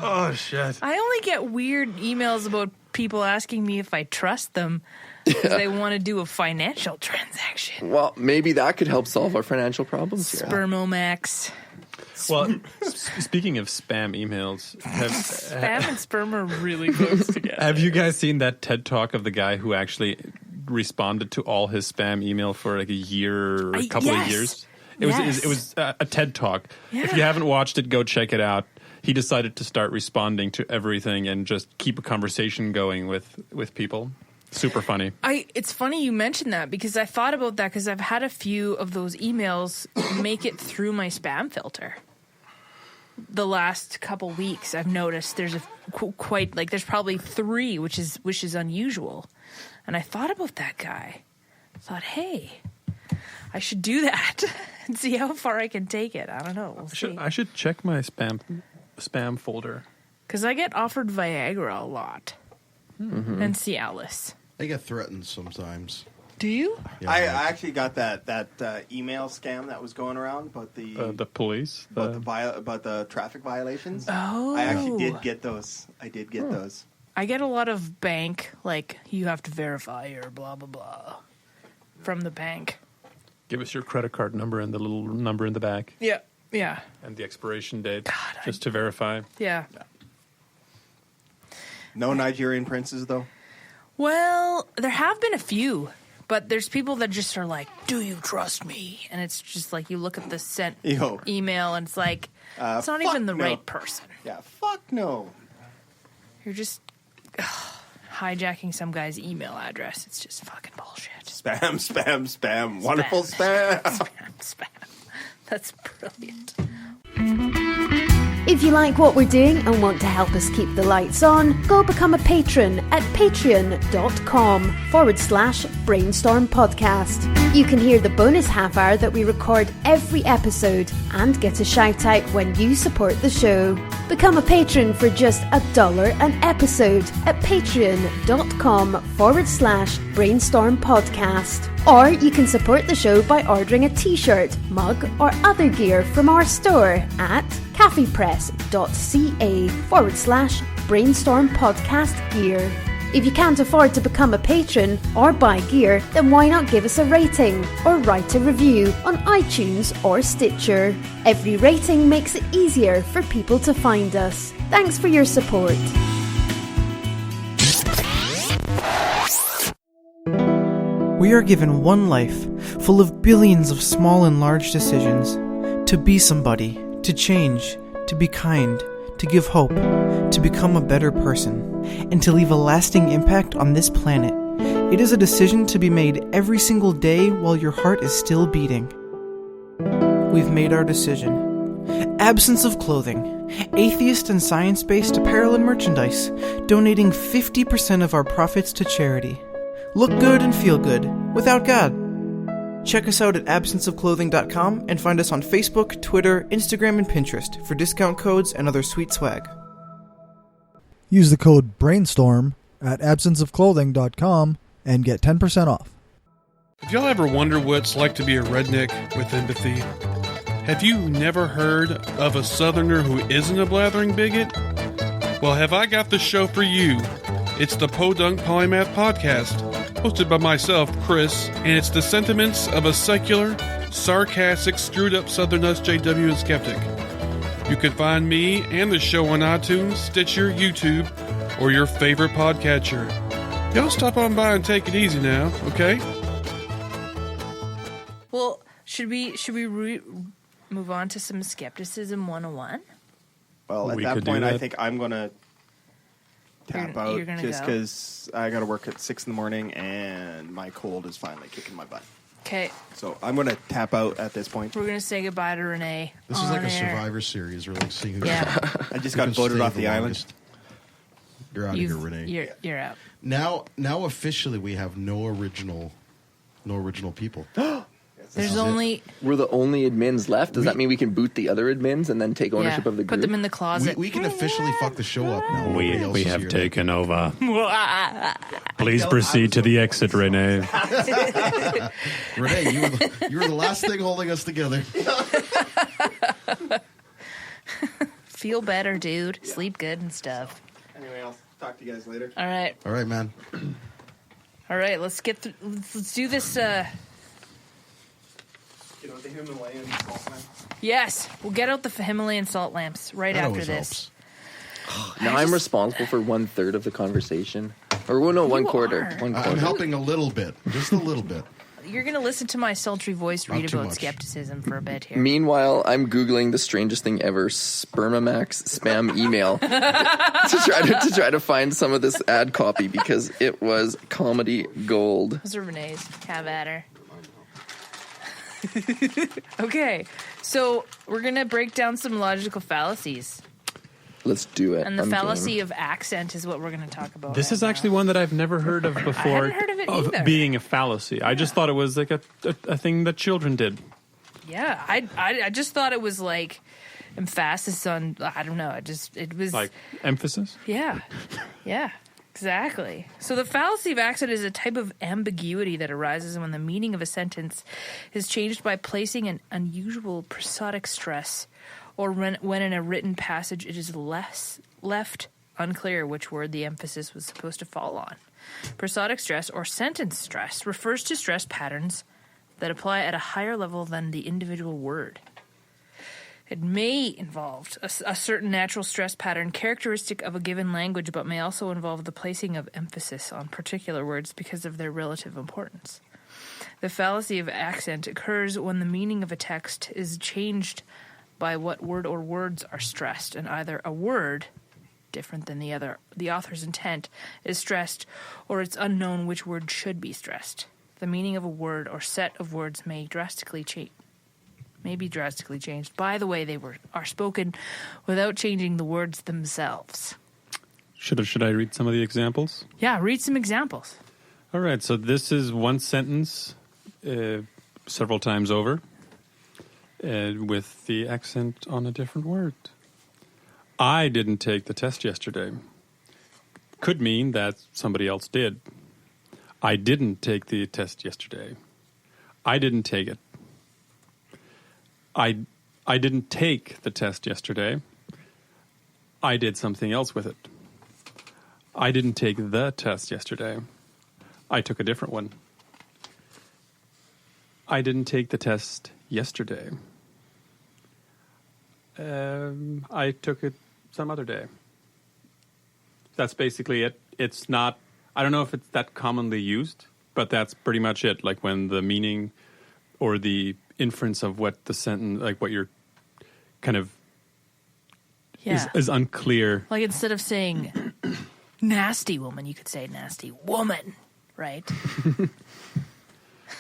Oh shit! I only get weird emails about people asking me if I trust them because they want to do a financial transaction. Well, maybe that could help solve our financial problems here. Spermomax. Well, speaking of spam emails, spam and sperm are really close together. Have you guys seen that TED Talk of the guy who actually responded to all his spam email for like a year or a couple of years? It was a TED Talk. Yeah. If you haven't watched it, go check it out. He decided to start responding to everything and just keep a conversation going with people. Super funny. It's funny you mentioned that because I thought about that because I've had a few of those emails make it through my spam filter. The last couple weeks, I've noticed there's there's probably 3, which is unusual. And I thought about that guy. I thought, hey, I should do that and see how far I can take it. I don't know. I should check my spam folder because I get offered Viagra a lot and Cialis. I get threatened sometimes. Do you? Yeah, I actually got that email scam that was going around about the police about the traffic violations. Oh, I actually did get those. Those. I get a lot of bank, like you have to verify your blah blah blah from the bank. Give us your credit card number and the little number in the back. Yeah. And the expiration date, just to verify. Yeah. No Nigerian princes, though? Well, there have been a few, but there's people that just are like, do you trust me? And it's just like you look at the sent email and it's like, it's not even the right person. Yeah, fuck no. You're just hijacking some guy's email address. It's just fucking bullshit. Spam. Wonderful spam. Spam. That's brilliant. If you like what we're doing and want to help us keep the lights on, go become a patron at patreon.com/Brainstorm Podcast. You can hear the bonus half hour that we record every episode and get a shout out when you support the show. Become a patron for just $1 an episode at patreon.com/Brainstorm Podcast. Or you can support the show by ordering a t-shirt, mug or other gear from our store at cafepress.ca/Brainstorm Podcast Gear. If you can't afford to become a patron or buy gear, then why not give us a rating or write a review on iTunes or Stitcher? Every rating makes it easier for people to find us. Thanks for your support. We are given one life, full of billions of small and large decisions. To be somebody, to change, to be kind, to give hope, to become a better person, and to leave a lasting impact on this planet. It is a decision to be made every single day while your heart is still beating. We've made our decision. Absence of clothing. Atheist and science-based apparel and merchandise, donating 50% of our profits to charity. Look good and feel good, without God. Check us out at absenceofclothing.com and find us on Facebook, Twitter, Instagram, and Pinterest for discount codes and other sweet swag. Use the code BRAINSTORM at absenceofclothing.com and get 10% off. Have y'all ever wondered what it's like to be a redneck with empathy? Have you never heard of a Southerner who isn't a blathering bigot? Well, have I got the show for you. It's the Podunk Polymath Podcast, hosted by myself, Chris, and it's the sentiments of a secular, sarcastic, screwed-up Southern SJW and skeptic. You can find me and the show on iTunes, Stitcher, YouTube, or your favorite podcatcher. Y'all stop on by and take it easy now, okay? Well, should we move on to some skepticism 101? Well, at that point, I think I'm going to tap out you're gonna just go? because I got to work at 6 in the morning and my cold is finally kicking my butt. Okay. So I'm going to tap out at this point. We're going to say goodbye to Renee. This is like a air. Survivor series. We're like seeing who's Yeah. I just got voted off the island. You're out of here, Renee. You're out. Now officially we have no original people. There's only... We're the only admins left. Does that mean we can boot the other admins and then take ownership of the group? Put them in the closet. We can officially fuck the show up now. We have here. taken over. Please proceed to the exit, Renee. Renee, you were the last thing holding us together. Feel better, dude. Yeah. Sleep good and stuff. Anyway, I'll talk to you guys later. All right. All right, man. All right, let's get through. Let's do this. You know, the Himalayan salt lamps. Yes, we'll get out the Himalayan salt lamps right That after always this. Now I'm responsible for 1/3 of the conversation. Or, well, no, one quarter. I'm helping a little bit. Just a little bit. You're going to listen to my sultry voice read Not too about much. skepticism for a bit here. Meanwhile, I'm Googling the strangest thing ever, Spermomax spam email, to try to find some of this ad copy because it was comedy gold. Those are Renee's. Have at her. Okay, so we're going to break down some logical fallacies. Let's do it. And the fallacy of accent is what we're going to talk about. This is actually one that I've never heard of before. I hadn't heard of it either. Being a fallacy. I just thought it was like a thing that children did. Yeah, I just thought it was like emphasis on, I don't know, it was... Like emphasis? Yeah, exactly. So the fallacy of accent is a type of ambiguity that arises when the meaning of a sentence is changed by placing an unusual prosodic stress, or when in a written passage it is left unclear which word the emphasis was supposed to fall on. Prosodic stress or sentence stress refers to stress patterns that apply at a higher level than the individual word. It may involve a certain natural stress pattern characteristic of a given language, but may also involve the placing of emphasis on particular words because of their relative importance. The fallacy of accent occurs when the meaning of a text is changed by what word or words are stressed, and either a word, different than the author's intent, is stressed, or it's unknown which word should be stressed. The meaning of a word or set of words may be drastically changed by the way they are spoken without changing the words themselves. Should I read some of the examples? Yeah, read some examples. All right, so this is one sentence several times over with the accent on a different word. I didn't take the test yesterday. Could mean that somebody else did. I didn't take the test yesterday. I didn't take it. I didn't take the test yesterday. I did something else with it. I didn't take the test yesterday. I took a different one. I didn't take the test yesterday. I took it some other day. That's basically it. It's not, I don't know if it's that commonly used, but that's pretty much it. Like when the meaning or the inference of what the sentence, like what you're kind of is unclear. Like instead of saying nasty woman, you could say nasty woman, right?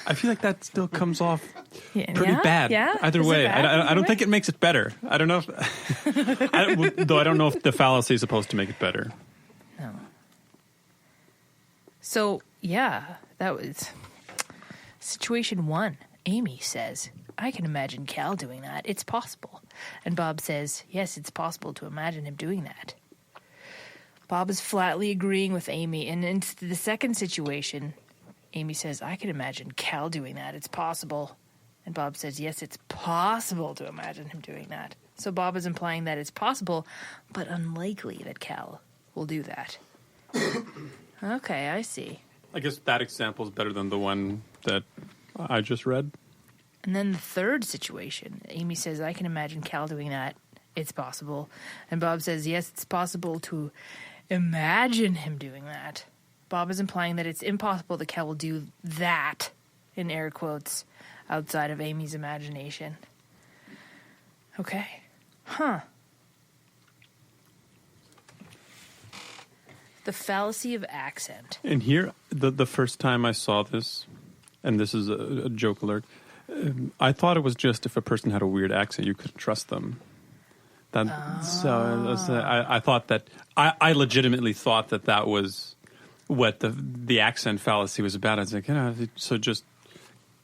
I feel like that still comes off pretty Yeah? bad. Yeah? Either Is it way, bad I either don't way? think it makes it better. I don't know if, though I don't know if the fallacy is supposed to make it better. No. So, yeah, that was situation 1. Amy says, I can imagine Cal doing that. It's possible. And Bob says, yes, it's possible to imagine him doing that. Bob is flatly agreeing with Amy. And in the second situation, Amy says, I can imagine Cal doing that. It's possible. And Bob says, yes, it's possible to imagine him doing that. So Bob is implying that it's possible, but unlikely that Cal will do that. Okay, I see. I guess that example is better than the one that I just read. And then the third situation, Amy says, I can imagine Cal doing that. It's possible. And Bob says, yes, it's possible to imagine him doing that. Bob is implying that it's impossible that Cal will do that, in air quotes, outside of Amy's imagination. Okay. Huh. The fallacy of accent. And here, the first time I saw this, and this is a joke alert, I thought it was just if a person had a weird accent, you couldn't trust them. I thought that, I legitimately thought that was what the accent fallacy was about. I was like, so just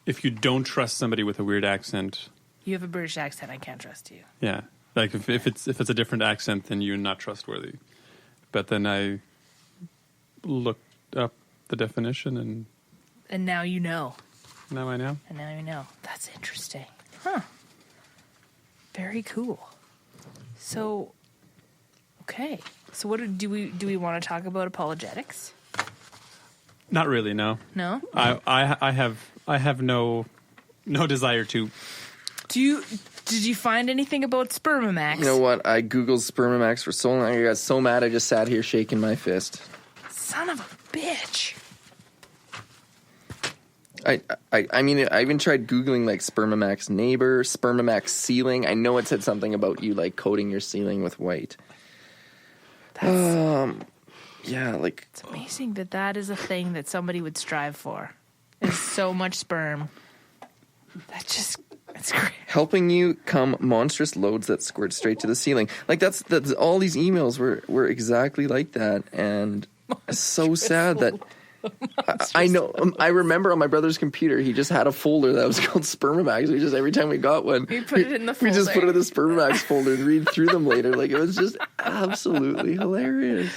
if you don't trust somebody with a weird accent, You have a British accent, I can't trust you. yeah, like if it's a different accent, then you're not trustworthy. But then I looked up the definition, and now you know. now I know. And now you know. That's interesting. Huh. Very cool. So, okay. So what do we want to talk about apologetics? Not really, no. No? I have no desire to. Did you find anything about Spermomax? You know what? I Googled Spermomax for so long. I got so mad I just sat here shaking my fist. Son of a bitch. I mean, I even tried Googling like Spermomax neighbor, Spermomax ceiling. I know it said something about you like coating your ceiling with white. Yeah, like It's amazing that is a thing that somebody would strive for. There's so much sperm. That's great. helping you come monstrous loads that squirt straight to the ceiling. Like that's all these emails were exactly like that, and it's so sad that. I know. I remember on my brother's computer, he just had a folder that was called Spermomax. We just every time we got one, We put it in the we just folder. put it in the Spermomax folder and read through them later. Like it was just absolutely hilarious.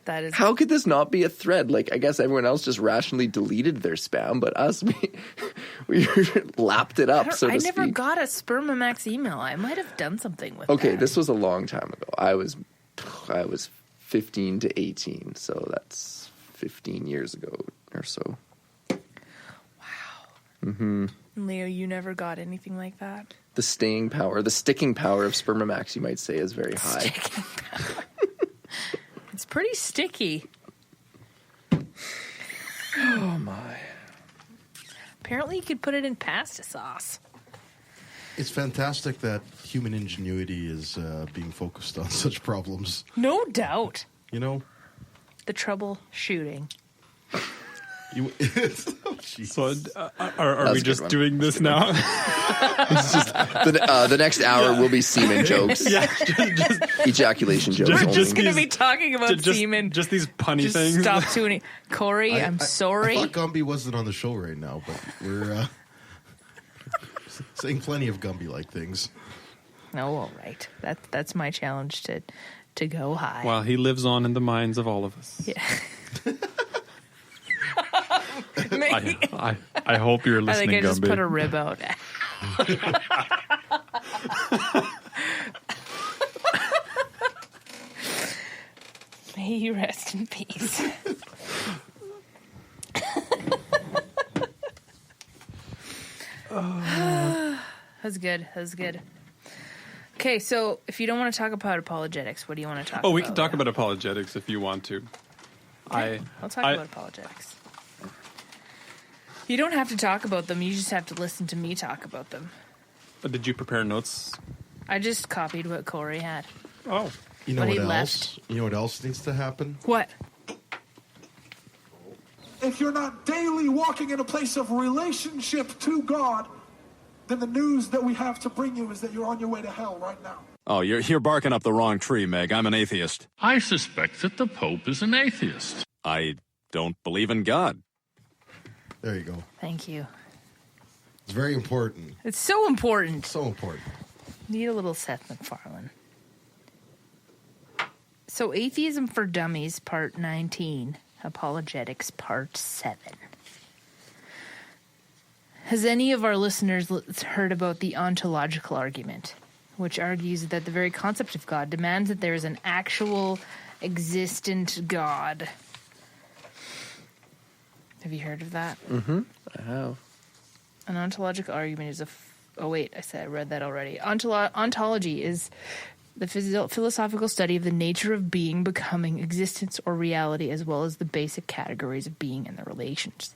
That is. How could this not be a thread? Like I guess everyone else just rationally deleted their spam, but us we lapped it up. So to I never speak. got a Spermomax email. I might have done something with Okay, that. this was a long time ago. I was 15 to 18, so that's 15 years ago or so. Wow. Mm-hmm. Leo, you never got anything like that? The staying power, the sticking power of Spermomax, you might say, is very high. Sticking power. It's pretty sticky. Oh my. Apparently you could put it in pasta sauce. It's fantastic that human ingenuity is being focused on such problems. No doubt. You know? The troubleshooting. So are we just doing this now? It's just the next hour will be semen jokes. Yeah, ejaculation jokes. We're only. just going to be talking about semen. Just these punny Just things. stop tuning. Corey, I'm sorry. I thought Gumby wasn't on the show right now, but we're saying plenty of Gumby-like things. No, all right. That's my challenge to go high. While he lives on in the minds of all of us. Yeah. I hope you're I listening, think I just Gumby. put a rib out. May you rest in peace. That's good. That's good. Okay, so if you don't want to talk about apologetics, what do you want to talk about? Oh, we can talk about apologetics if you want to. Okay, I'll talk about apologetics. You don't have to talk about them. You just have to listen to me talk about them. But did you prepare notes? I just copied what Corey had. Oh. You know But what he else? left. You know what else needs to happen? What? If you're not daily walking in a place of relationship to God, then the news that we have to bring you is that you're on your way to hell right now. Oh, you're barking up the wrong tree, Meg. I'm an atheist. I suspect that the Pope is an atheist. I don't believe in God. There you go. Thank you. It's very important. It's so important. So important. Need a little Seth MacFarlane. So, Atheism for Dummies, Part 19, Apologetics, Part 7. Has any of our listeners heard about the ontological argument, which argues that the very concept of God demands that there is an actual, existent God? Have you heard of that? Mm-hmm. I have. An ontological argument is I read that already. Ontology is the philosophical study of the nature of being, becoming, existence, or reality, as well as the basic categories of being and their relations.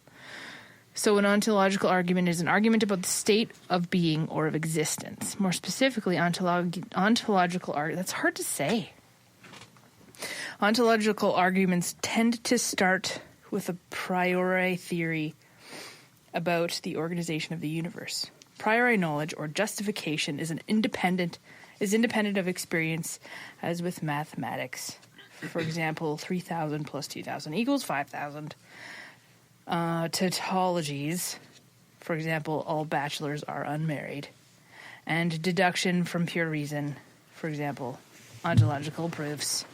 So an ontological argument is an argument about the state of being or of existence. More specifically, ontological argument. That's hard to say. Ontological arguments tend to start with a priori theory about the organization of the universe. Priori knowledge or justification is independent of experience, as with mathematics. For example, 3,000 plus 2,000 equals 5,000. Tautologies, for example, all bachelors are unmarried. And deduction from pure reason, for example, ontological proofs.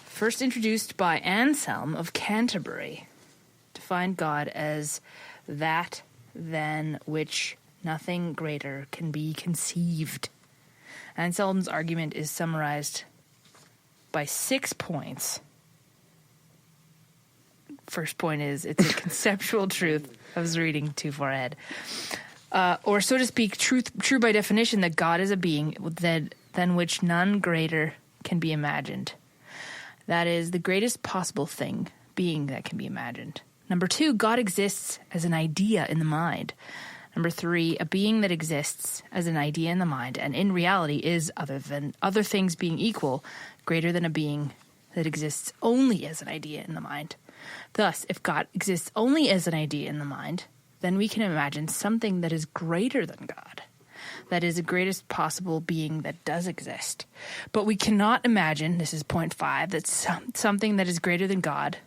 First introduced by Anselm of Canterbury, defined God as that than which nothing greater can be conceived. Anselm's argument is summarized by 6 points. First point is, it's a conceptual truth. I was reading too far ahead. Or, so to speak, true by definition, that God is a being than which none greater can be imagined. That is the greatest possible being that can be imagined. Number 2, God exists as an idea in the mind. Number 3, a being that exists as an idea in the mind and in reality is, other than other things being equal, greater than a being that exists only as an idea in the mind. Thus, if God exists only as an idea in the mind, then we can imagine something that is greater than God. That is the greatest possible being that does exist. But we cannot imagine, this is point 5, that something that is greater than God,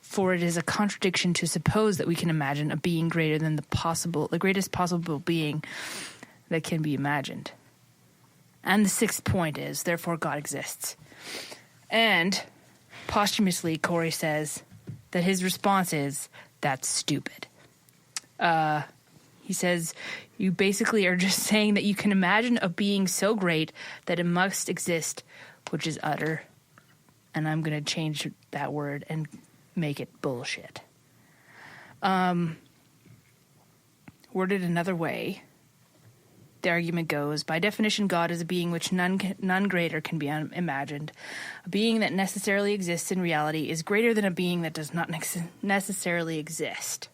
for it is a contradiction to suppose that we can imagine a being greater than the greatest possible being that can be imagined. And the 6th point is, therefore God exists. And posthumously, Corey says that his response is, that's stupid. He says, you basically are just saying that you can imagine a being so great that it must exist, which is utter. And I'm going to change that word and make it bullshit. Worded another way, the argument goes, by definition, God is a being which none greater can be imagined. A being that necessarily exists in reality is greater than a being that does not necessarily exist.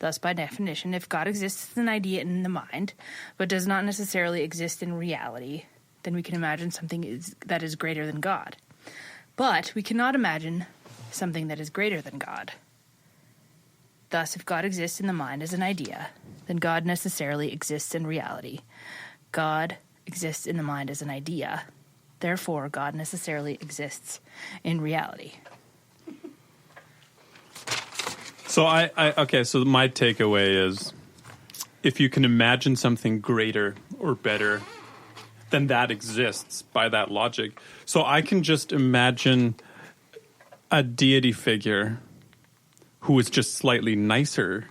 Thus, by definition, if God exists as an idea in the mind, but does not necessarily exist in reality, then we can imagine something that is greater than God. But we cannot imagine something that is greater than God. Thus, if God exists in the mind as an idea, then God necessarily exists in reality. God exists in the mind as an idea. Therefore, God necessarily exists in reality. So so my takeaway is, if you can imagine something greater or better, then that exists by that logic. So I can just imagine a deity figure who is just slightly nicer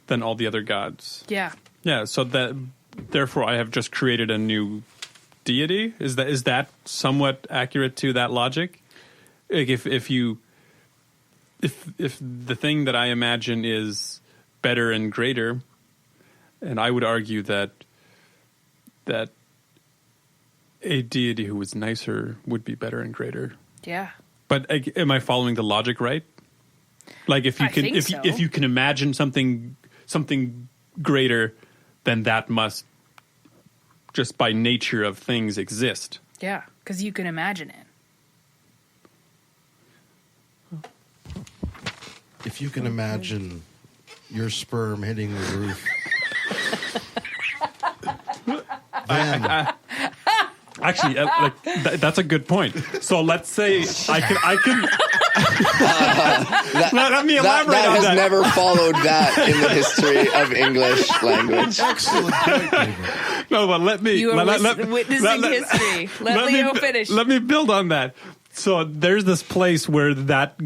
than all the other gods. Yeah. Yeah, so that therefore I have just created a new deity? Is that somewhat accurate to that logic? Like if the thing that I imagine is better and greater, and I would argue that a deity who was nicer would be better and greater. Yeah. But am I following the logic right? Like if you if you can imagine something greater, then that must just by nature of things exist. Yeah, because you can imagine it. If you can imagine your sperm hitting the roof, then actually, that's a good point. So let's say I can. Let me elaborate that on has that. never followed that in the history of English language. Excellent point. No, but let me. You are witnessing history. Let Leo finish. Let me build on that. So there's this place where that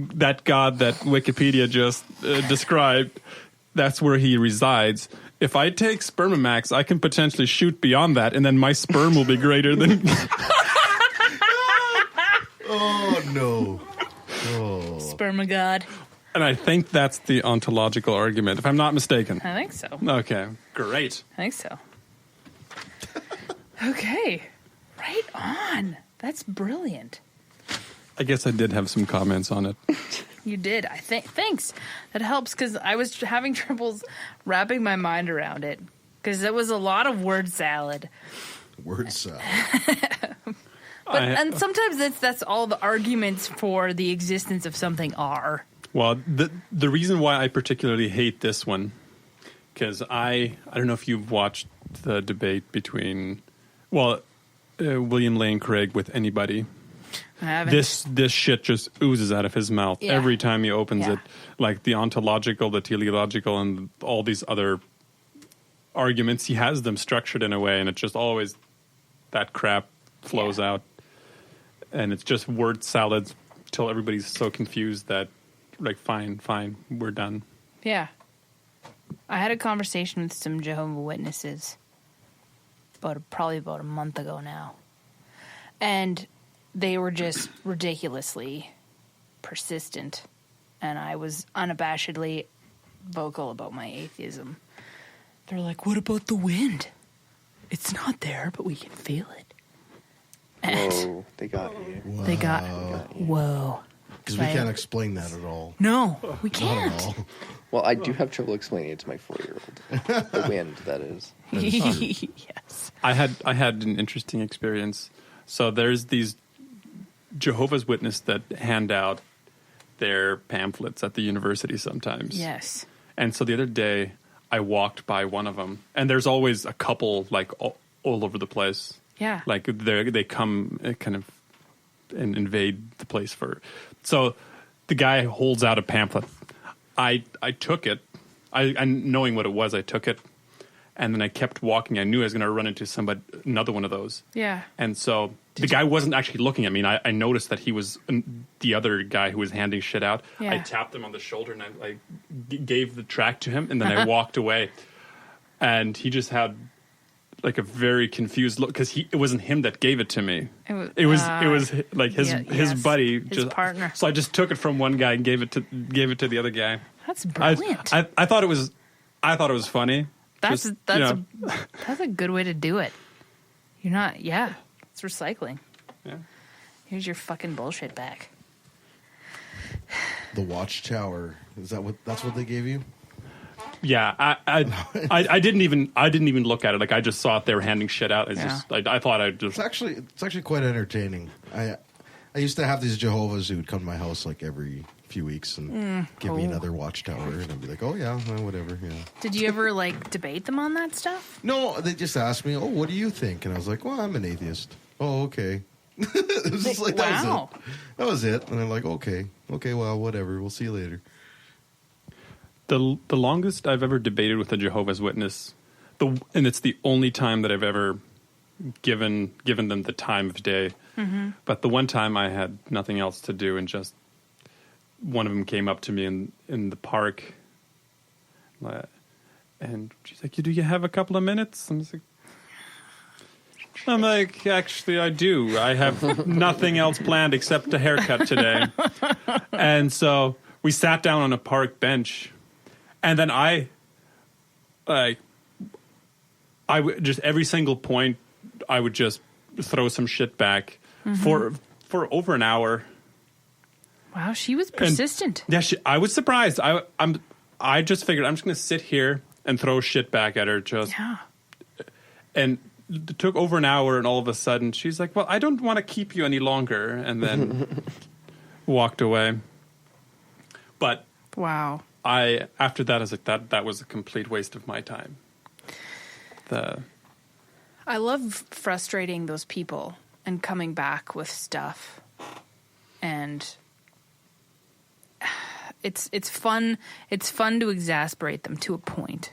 god that Wikipedia just described, that's where he resides. If I take Spermomax, I can potentially shoot beyond that, and then my sperm will be greater than... Oh, no. Oh. Spermagod. And I think that's the ontological argument, if I'm not mistaken. I think so. Okay, great. I think so. Okay. Right on. That's brilliant. I guess I did have some comments on it. You did. Thanks. That helps because I was having troubles wrapping my mind around it because it was a lot of word salad. Word salad. And sometimes that's all the arguments for the existence of something are. Well, the reason why I particularly hate this one, because I don't know if you've watched the debate between, William Lane Craig with anybody. I haven't. This shit just oozes out of his mouth every time he opens it. Like the ontological, the teleological, and all these other arguments. He has them structured in a way, and it just always that crap flows out. And it's just word salads till everybody's so confused that, like, fine, we're done. Yeah. I had a conversation with some Jehovah's Witnesses probably about a month ago now. And they were just ridiculously persistent. And I was unabashedly vocal about my atheism. They're like, what about the wind? It's not there, but we can feel it. And whoa, they got you. They got, whoa. Because we can't explain that at all. No, we can't. Not at all. Well, I do have trouble explaining it to my 4-year-old. The wind, that is. Yes. I had an interesting experience. So there's these Jehovah's Witnesses that hand out their pamphlets at the university sometimes. Yes. And so the other day I walked by one of them, and there's always a couple like all over the place. Yeah. Like they come kind of and invade the place for. So the guy holds out a pamphlet. I took it. I knowing what it was, I took it. And then I kept walking. I knew I was going to run into another one of those. Yeah. And so the guy wasn't actually looking at me. And I noticed that he was the other guy who was handing shit out. Yeah. I tapped him on the shoulder and I gave the tract to him. And then I walked away. And he just had like a very confused look because it wasn't him that gave it to me. It was like his buddy, his partner. So I just took it from one guy and gave it to the other guy. That's brilliant. I thought it was funny. That's a good way to do it. You're not, it's recycling. Yeah. Here's your fucking bullshit back. The Watchtower. That's what they gave you? Yeah, I didn't even look at it. Like I just saw it. They were handing shit out. I thought I'd just. It's actually quite entertaining. I used to have these Jehovah's who would come to my house like every few weeks and give me another Watchtower, and I'd be like, oh yeah, well, whatever. Yeah. Did you ever like debate them on that stuff? No, they just asked me, oh, what do you think? And I was like, well, I'm an atheist. Oh, okay. It was just like wow. That was it. And I'm like, okay, well, whatever. We'll see you later. The longest I've ever debated with a Jehovah's Witness, and it's the only time that I've ever given them the time of day. Mm-hmm. But the one time I had nothing else to do, and just one of them came up to me in the park, and she's like, "Do you have a couple of minutes?" And I was like, I'm like, actually, I do. I have nothing else planned except a haircut today. And so we sat down on a park bench, and then I would just every single point, I would just throw some shit back for over an hour. Wow, she was persistent. And, yeah, I was surprised. I just figured I'm just going to sit here and throw shit back at her. And it took over an hour, and all of a sudden she's like, well, I don't want to keep you any longer, and then walked away. But wow, after that I was like, that was a complete waste of my time. I love frustrating those people and coming back with stuff, and it's fun. It's fun to exasperate them to a point.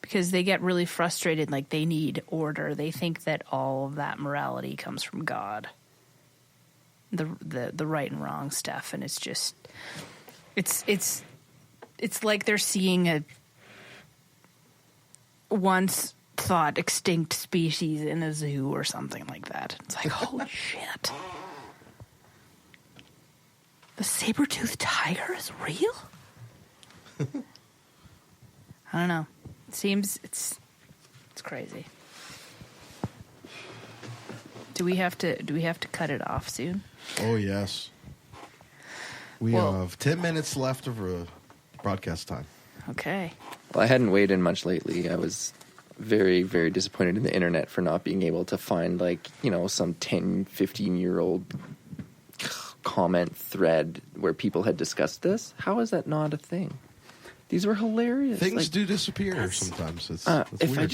Because they get really frustrated, like they need order. They think that all of that morality comes from God, the right and wrong stuff, and it's just, it's like they're seeing a once thought extinct species in a zoo or something like that. It's like, holy shit, the saber-toothed tiger is real. I don't know. Seems it's crazy. Do we have to cut it off soon? Oh yes. We have 10 minutes left of broadcast time. Okay. Well, I hadn't weighed in much lately. I was very, very disappointed in the internet for not being able to find some 10, 15-year-old comment thread where people had discussed this. How is that not a thing? These were hilarious. Things do disappear sometimes. It's if weird.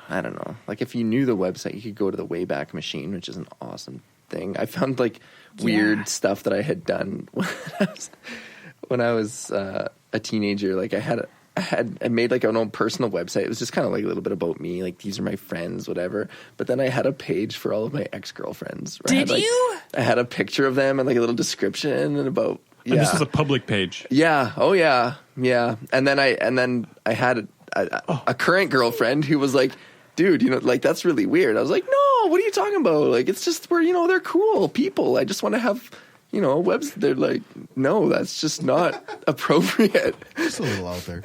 I don't know. Like if you knew the website, you could go to the Wayback Machine, which is an awesome thing. I found weird stuff that I had done when I was a teenager. Like I made an own personal website. It was just kind of like a little bit about me. Like these are my friends, whatever. But then I had a page for all of my ex-girlfriends. Did you? I had a picture of them and a little description and about. Yeah. And this was a public page. Yeah. Oh, yeah. Yeah. And then I had a current girlfriend who was like, dude, that's really weird. I was like, no, what are you talking about? Like, it's just where, they're cool people. I just want to have, webs. They're like, no, that's just not appropriate. Just a little out there.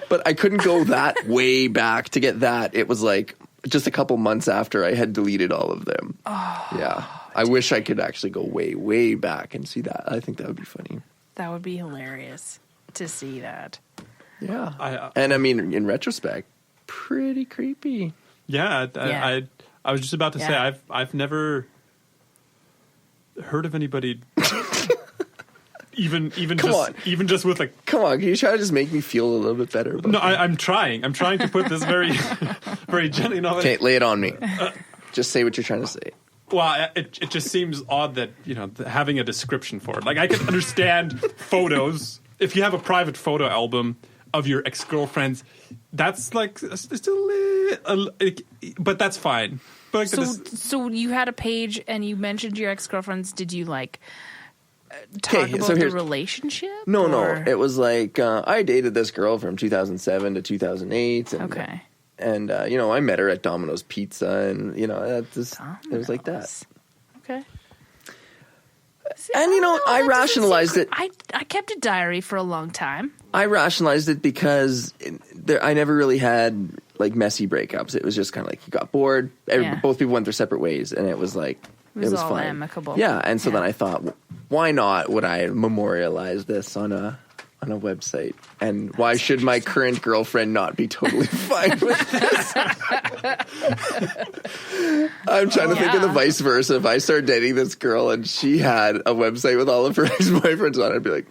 But I couldn't go that way back to get that. It was like just a couple months after I had deleted all of them. Oh. Yeah. I wish I could actually go way, way back and see that. I think that would be funny. That would be hilarious to see that. Yeah. And I mean, in retrospect, pretty creepy. Yeah. I was just about to say, I've never heard of anybody even just with Come on, can you try to just make me feel a little bit better? No, I'm trying. I'm trying to put this very, very gently. Okay, lay it on me. Just say what you're trying to say. Well, it just seems odd that, having a description for it. Like, I can understand photos. If you have a private photo album of your ex-girlfriends, that's like, but that's fine. But so you had a page and you mentioned your ex-girlfriends. Did you talk about the relationship? No. It was like, I dated this girl from 2007 to 2008. And, okay. And, I met her at Domino's Pizza, and, it was like that. Okay. And, I rationalized it. I kept a diary for a long time. I rationalized it because I never really had, messy breakups. It was just kind of you got bored. Both people went their separate ways, and it was like, it was all fine. amicable. Yeah, and so then I thought, why not would I memorialize this on a website, and why should my current girlfriend not be totally fine with this? I'm trying to think of the vice versa. If I started dating this girl and she had a website with all of her ex-boyfriends on it, I'd be like,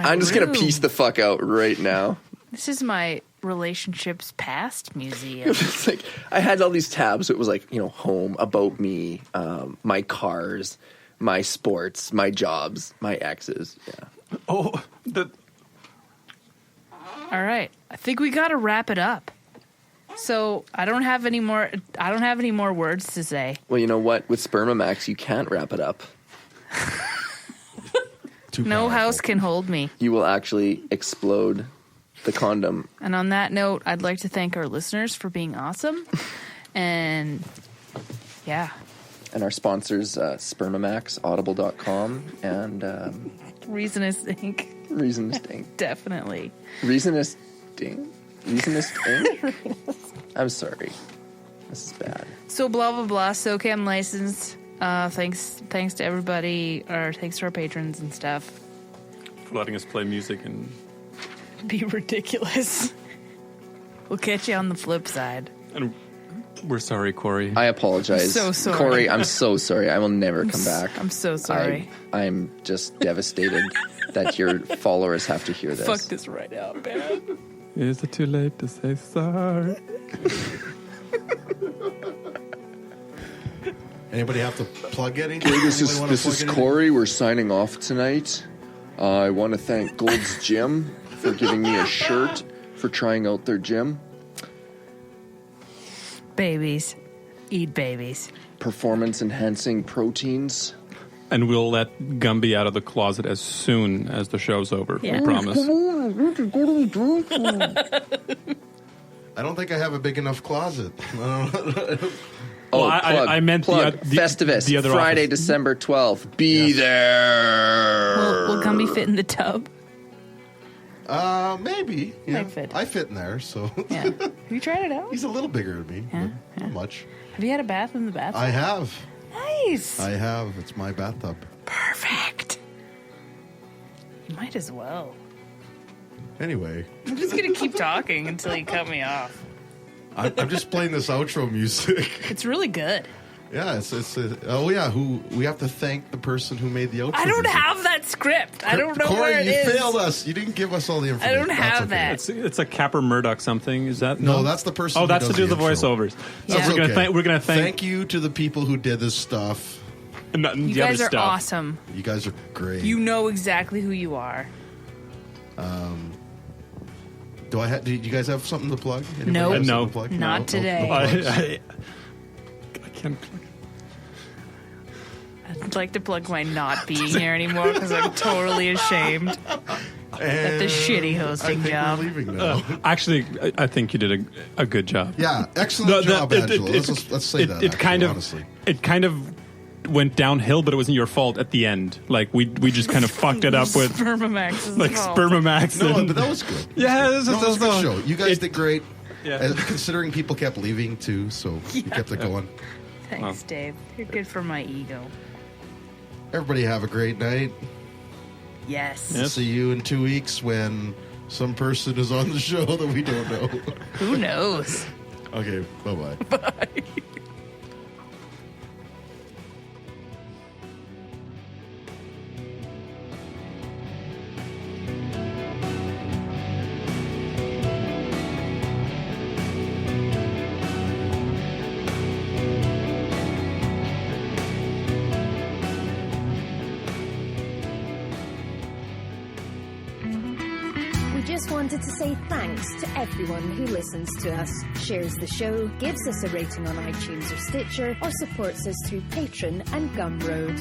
I'm just going to piece the fuck out right now. This is my relationships past museum. It's I had all these tabs. So it was home, about me, my cars, my sports, my jobs, my exes. Yeah. Oh, all right. I think we got to wrap it up. So I don't have any more words to say. Well, you know what? With Spermomax, you can't wrap it up. No house can hold me. You will actually explode. the condom. And on that note, I'd like to thank our listeners for being awesome. And yeah. And our sponsors, Spermomax, Audible.com, and Reasonist Inc. Reasonist Inc. Definitely. Reasonist Inc. I'm sorry. This is bad. So blah blah blah. SoCam license. Thanks to everybody, or thanks to our patrons and stuff. For letting us play music and be ridiculous. We'll catch you on the flip side. And we're sorry, Corey. I apologize. I'm so sorry. Corey, I'm so sorry. I will never come back. I'm so sorry. I'm just devastated that your followers have to hear this. Fuck this right out, man. Is it too late to say sorry? Anybody have to plug anything? Okay, this is Corey. We're signing off tonight. I want to thank Gold's Gym for giving me a shirt for trying out their gym. Babies. Eat babies. Performance-enhancing proteins. And we'll let Gumby out of the closet as soon as the show's over. Yeah. We promise. I don't think I have a big enough closet. Well, I meant plug. Festivus, the other Friday, office. December 12th. Be there. Will Gumby fit in the tub? Maybe. Yeah. Might fit. I fit in there, so. Yeah. Have you tried it out? He's a little bigger than me, Yeah, but not much. Have you had a bath in the bathroom? I have. Nice. I have. It's my bathtub. Perfect. You might as well. Anyway. I'm just going to keep talking until you cut me off. I'm just playing this outro music. It's really good. Yeah, oh yeah, we have to thank the person who made the outro. I don't music. have that script. I don't know Corey, where it is. you failed us. You didn't give us all the I information. don't have that. It's a Capper Murdoch something. Is that No, that's the person. Oh, who that's does to do the intro. voiceovers. That's So okay. we're gonna thank you to the people who did this stuff. You guys are awesome. You guys are great. You know exactly who you are. Do you guys have something to plug? Anybody Nope. have something No. to plug? Not today. plugs? I can't plug. I'd like to plug my not being here anymore because I'm totally ashamed at the shitty hosting job. We're leaving now. Actually, I think you did a good job. Yeah, excellent job, Angela. Let's say that. Honestly. It kind of went downhill, but it wasn't your fault at the end. Like we just kind of fucked it up with Spermomax's like fault. Spermomax. No, and- but that was good. Yeah, That was a good show. You guys it- did great. Yeah. Considering people kept leaving too, so you kept it going. Thanks, Dave. You're good for my ego. Everybody have a great night. Yes. We'll see you in 2 weeks when some person is on the show that we don't know. Who knows? Okay, bye-bye. Bye. We just wanted to say thanks to everyone who listens to us, shares the show, gives us a rating on iTunes or Stitcher, or supports us through Patreon and Gumroad.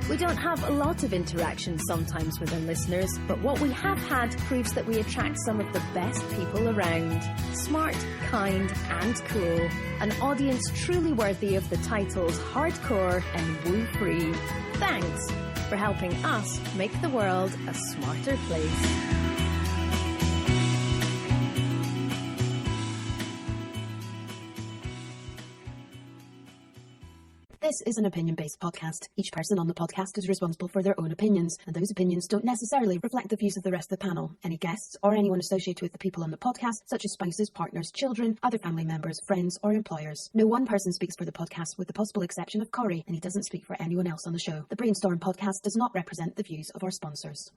We don't have a lot of interaction sometimes with our listeners, but what we have had proves that we attract some of the best people around. Smart, kind, and cool. An audience truly worthy of the titles hardcore and woo-free. Thanks for helping us make the world a smarter place. This is an opinion-based podcast. Each person on the podcast is responsible for their own opinions, and those opinions don't necessarily reflect the views of the rest of the panel. Any guests or anyone associated with the people on the podcast, such as spouses, partners, children, other family members, friends, or employers. No one person speaks for the podcast with the possible exception of Corey, and he doesn't speak for anyone else on the show. The Brainstorm podcast does not represent the views of our sponsors.